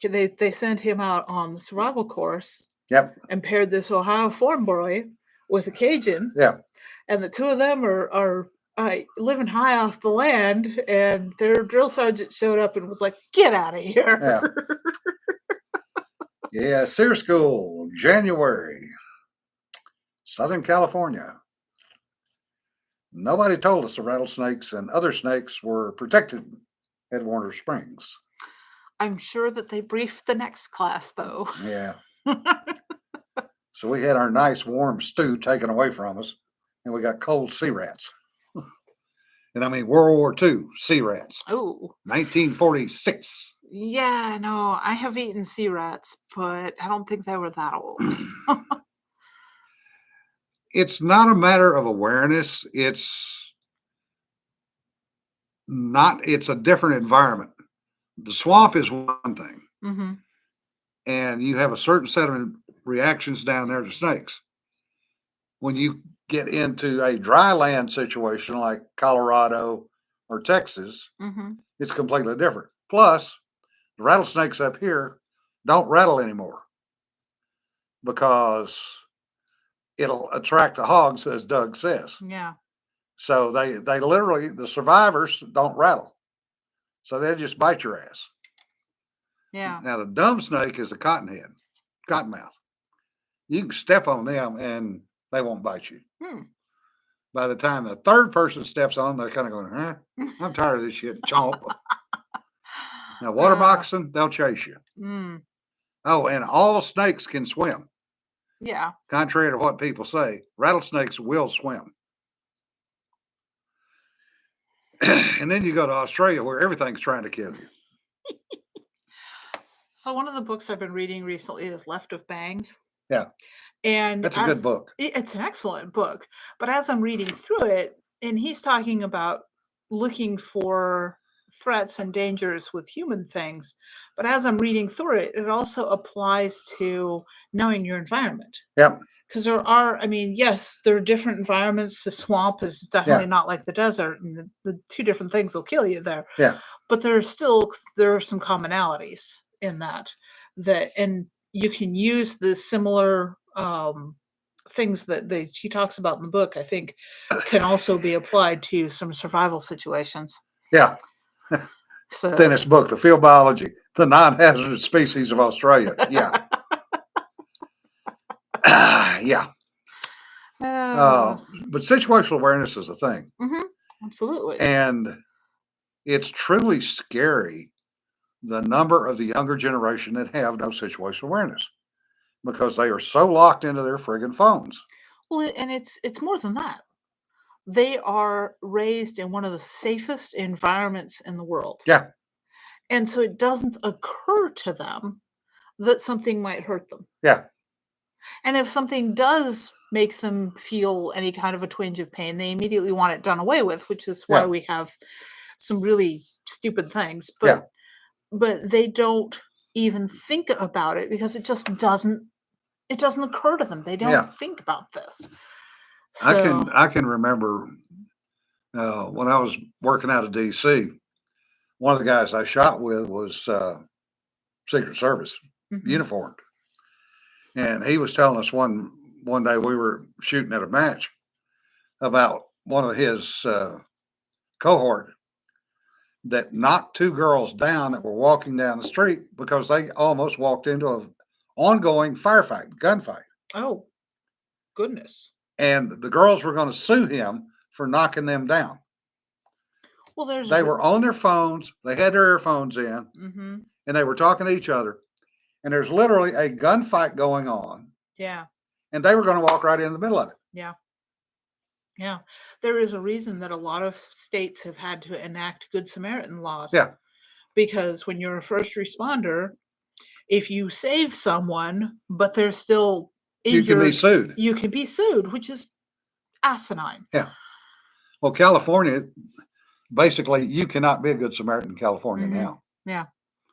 B: They sent him out on the survival course.
A: Yep.
B: And paired this Ohio farm boy with a Cajun.
A: Yeah.
B: And the two of them are living high off the land, and their drill sergeant showed up and was like, "Get out of here!"
A: Yeah, Cedar School, January, Southern California. Nobody told us the rattlesnakes and other snakes were protected at Warner Springs.
B: I'm sure that they briefed the next class, though.
A: Yeah. So we had our nice warm stew taken away from us, and we got cold sea rats. And I mean World War II sea rats.
B: Oh.
A: 1946.
B: Yeah, no, I have eaten sea rats, but I don't think they were that old.
A: It's not a matter of awareness. It's a different environment. The swamp is one thing.
B: Mm-hmm.
A: And you have a certain set of reactions down there to snakes. When you get into a dry land situation like Colorado or Texas, it's completely different. Plus, the rattlesnakes up here don't rattle anymore because it'll attract the hogs, as Doug says.
B: Yeah.
A: So they literally, the survivors don't rattle. So they'll just bite your ass.
B: Yeah.
A: Now, the dumb snake is a cottonmouth. You can step on them and they won't bite you. By the time the third person steps on them, they're kind of going, huh? I'm tired of this shit. Chomp. Now, water moccasin, they'll chase you. Oh, and all snakes can swim.
B: Yeah.
A: Contrary to what people say, rattlesnakes will swim. And then you go to Australia where everything's trying to kill you.
B: So one of the books I've been reading recently is Left of Bang.
A: Yeah.
B: And
A: that's a good book.
B: It's an excellent book. But as I'm reading through it, and he's talking about looking for threats and dangers with human things. But as I'm reading through it, it also applies to knowing your environment.
A: Yep.
B: Because there are, I mean, yes, there are different environments. The swamp is definitely not like the desert, and the two different things will kill you there.
A: Yeah.
B: But there are some commonalities in that, and you can use the similar things that he talks about in the book, I think, can also be applied to some survival situations.
A: Yeah.
B: So
A: finished book, The Field Biology, the Non-Hazardous Species of Australia. Yeah. Yeah. But situational awareness is a thing.
B: Absolutely.
A: And it's truly scary, the number of the younger generation that have no situational awareness because they are so locked into their friggin' phones.
B: Well, and it's more than that. They are raised in one of the safest environments in the world.
A: Yeah.
B: And so it doesn't occur to them that something might hurt them.
A: Yeah.
B: And if something does make them feel any kind of a twinge of pain, they immediately want it done away with, which is why we have some really stupid things. But they don't even think about it because it just doesn't occur to them. They don't think about this. So,
A: I can remember when I was working out of DC, one of the guys I shot with was Secret Service uniformed. And he was telling us one day we were shooting at a match about one of his cohort that knocked two girls down that were walking down the street because they almost walked into an ongoing gunfight.
B: Oh, goodness.
A: And the girls were going to sue him for knocking them down.
B: Well,
A: they were on their phones. They had their earphones in, and they were talking to each other. And there's literally a gunfight going on.
B: Yeah.
A: And they were going to walk right in the middle of it.
B: Yeah. Yeah. There is a reason that a lot of states have had to enact Good Samaritan laws.
A: Yeah.
B: Because when you're a first responder, if you save someone, but they're still injured,
A: you can be sued.
B: You can be sued, which is asinine.
A: Yeah. Well, California, basically, you cannot be a Good Samaritan in California now.
B: Yeah.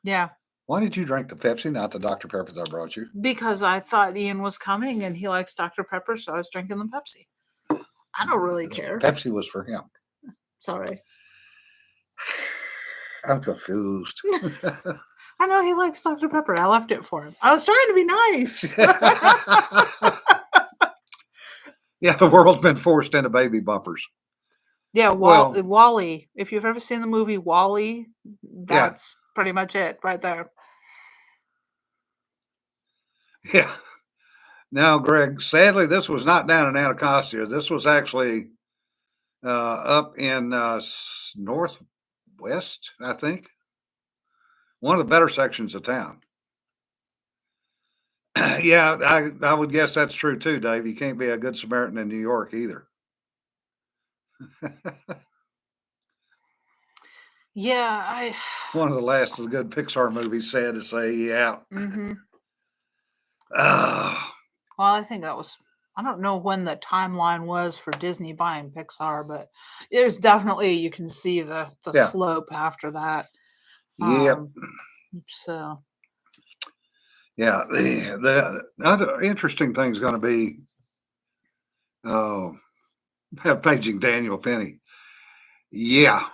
B: Yeah.
A: Why did you drink the Pepsi, not the Dr. Pepper that I brought you?
B: Because I thought Ian was coming and he likes Dr. Pepper, so I was drinking the Pepsi. I don't really care.
A: Pepsi was for him.
B: Sorry.
A: I'm confused.
B: I know he likes Dr. Pepper. I left it for him. I was trying to be nice.
A: Yeah, the world's been forced into baby bumpers.
B: Yeah, WALL-E. If you've ever seen the movie WALL-E, that's pretty much it right there.
A: Yeah. Now, Greg, sadly, this was not down in Anacostia. This was actually up in northwest, I think. One of the better sections of town. Yeah, I would guess that's true too, Dave. You can't be a Good Samaritan in New York either.
B: Yeah,
A: one of the last of the good Pixar movies, sad to say. Yeah.
B: Well, I think that was, I don't know when the timeline was for Disney buying Pixar, but there's definitely, you can see the slope after that.
A: Yep.
B: So.
A: Yeah. The other interesting thing is going to be paging Daniel Penny. Yeah.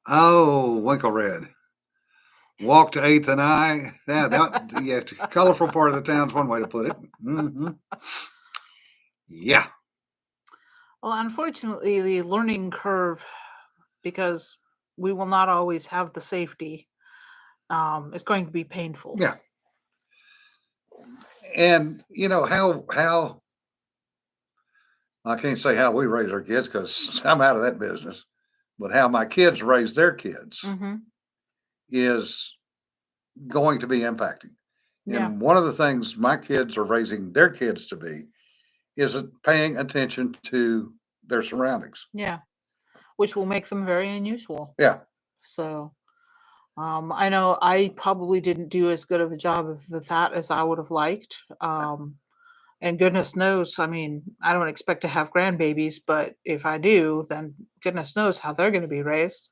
A: Oh, Winkle Red. Walk to 8th and I. Yeah, colorful part of the town's one way to put it. Yeah.
B: Well, unfortunately, the learning curve, because we will not always have the safety, is going to be painful.
A: Yeah. And you know how I can't say how we raise our kids because I'm out of that business, but how my kids raise their kids
B: Mm-hmm.
A: is going to be impacting.
B: Yeah.
A: And one of the things my kids are raising their kids to be is paying attention to their surroundings.
B: Yeah. Which will make them very unusual.
A: Yeah.
B: So, I know I probably didn't do as good of a job of that as I would have liked. And goodness knows, I mean, I don't expect to have grandbabies, but if I do, then goodness knows how they're going to be raised.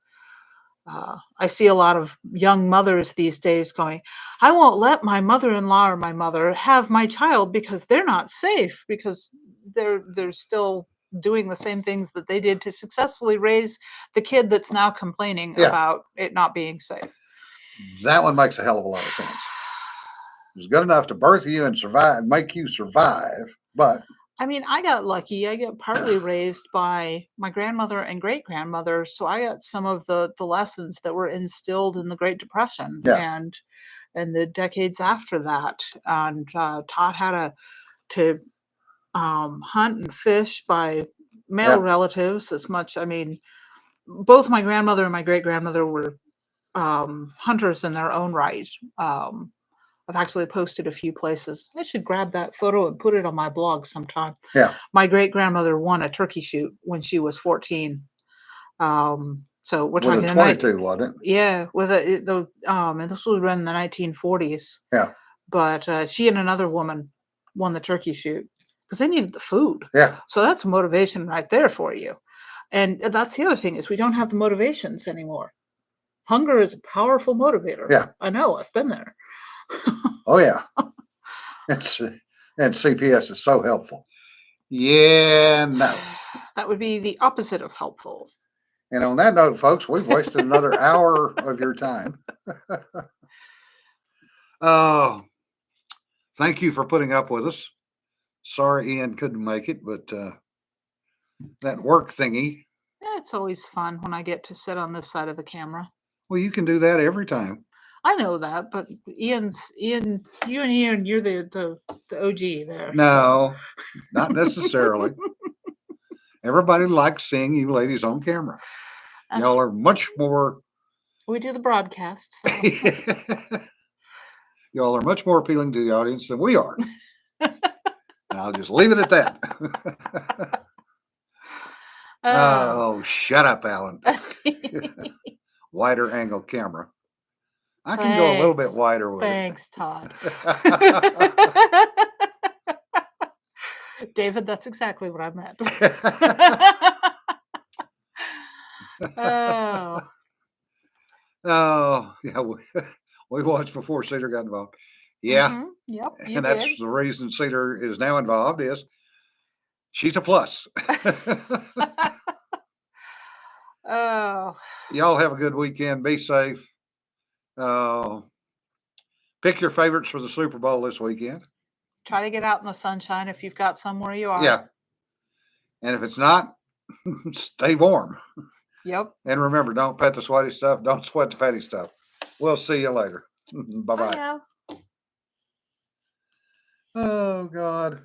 B: I see a lot of young mothers these days going, I won't let my mother-in-law or my mother have my child because they're not safe, because they're still doing the same things that they did to successfully raise the kid that's now complaining
A: Yeah.
B: about it not being safe.
A: That one makes a hell of a lot of sense. It was good enough to birth you and survive, make you survive, but
B: I mean, I got lucky. I got partly raised by my grandmother and great grandmother, so I got some of the lessons that were instilled in the Great Depression
A: yeah,
B: and the decades after that, and taught how to hunt and fish by male
A: yeah,
B: relatives as much. I mean, both my grandmother and my great grandmother were hunters in their own right. I've actually posted a few places. I should grab that photo and put it on my blog sometime.
A: yeah.
B: My great grandmother won a turkey shoot when she was 14. So we're
A: With a
B: talking
A: 22, wasn't it?
B: yeah, with and this was in the 1940s.
A: Yeah,
B: But she and another woman won the turkey shoot because they needed the food.
A: yeah,
B: So that's motivation right there for you. And that's the other thing is we don't have the motivations anymore. Hunger is a powerful motivator.
A: yeah.
B: I know, I've been there.
A: Oh, yeah. It's and CPS is so helpful. Yeah, no.
B: That would be the opposite of helpful.
A: And on that note, folks, we've wasted another hour of your time. Thank you for putting up with us. Sorry Ian couldn't make it, but that work thingy,
B: Yeah, it's always fun when I get to sit on this side of the camera.
A: well, you can do that every time.
B: I know that, but Ian, you and Ian, you're the OG there. So.
A: No, not necessarily. Everybody likes seeing you ladies on camera. Y'all are much more.
B: We do the broadcast. So.
A: Y'all are much more appealing to the audience than we are. I'll just leave it at that. Oh, shut up, Alan. Wider angle camera. I can go a little bit wider with
B: Thanks, Todd. David, that's exactly what I meant. Oh.
A: Oh, yeah. We watched before Cedar got involved. Yeah.
B: Mm-hmm. Yep.
A: And that's the reason Cedar is now involved is she's a plus.
B: Oh.
A: Y'all have a good weekend. Be safe. Pick your favorites for the Super Bowl this weekend.
B: Try to get out in the sunshine if you've got somewhere you are.
A: Yeah. And if it's not, stay warm.
B: Yep.
A: And remember, don't pet the sweaty stuff. Don't sweat the fatty stuff. We'll see you later. Bye-bye.
B: Bye now.
A: Oh, God.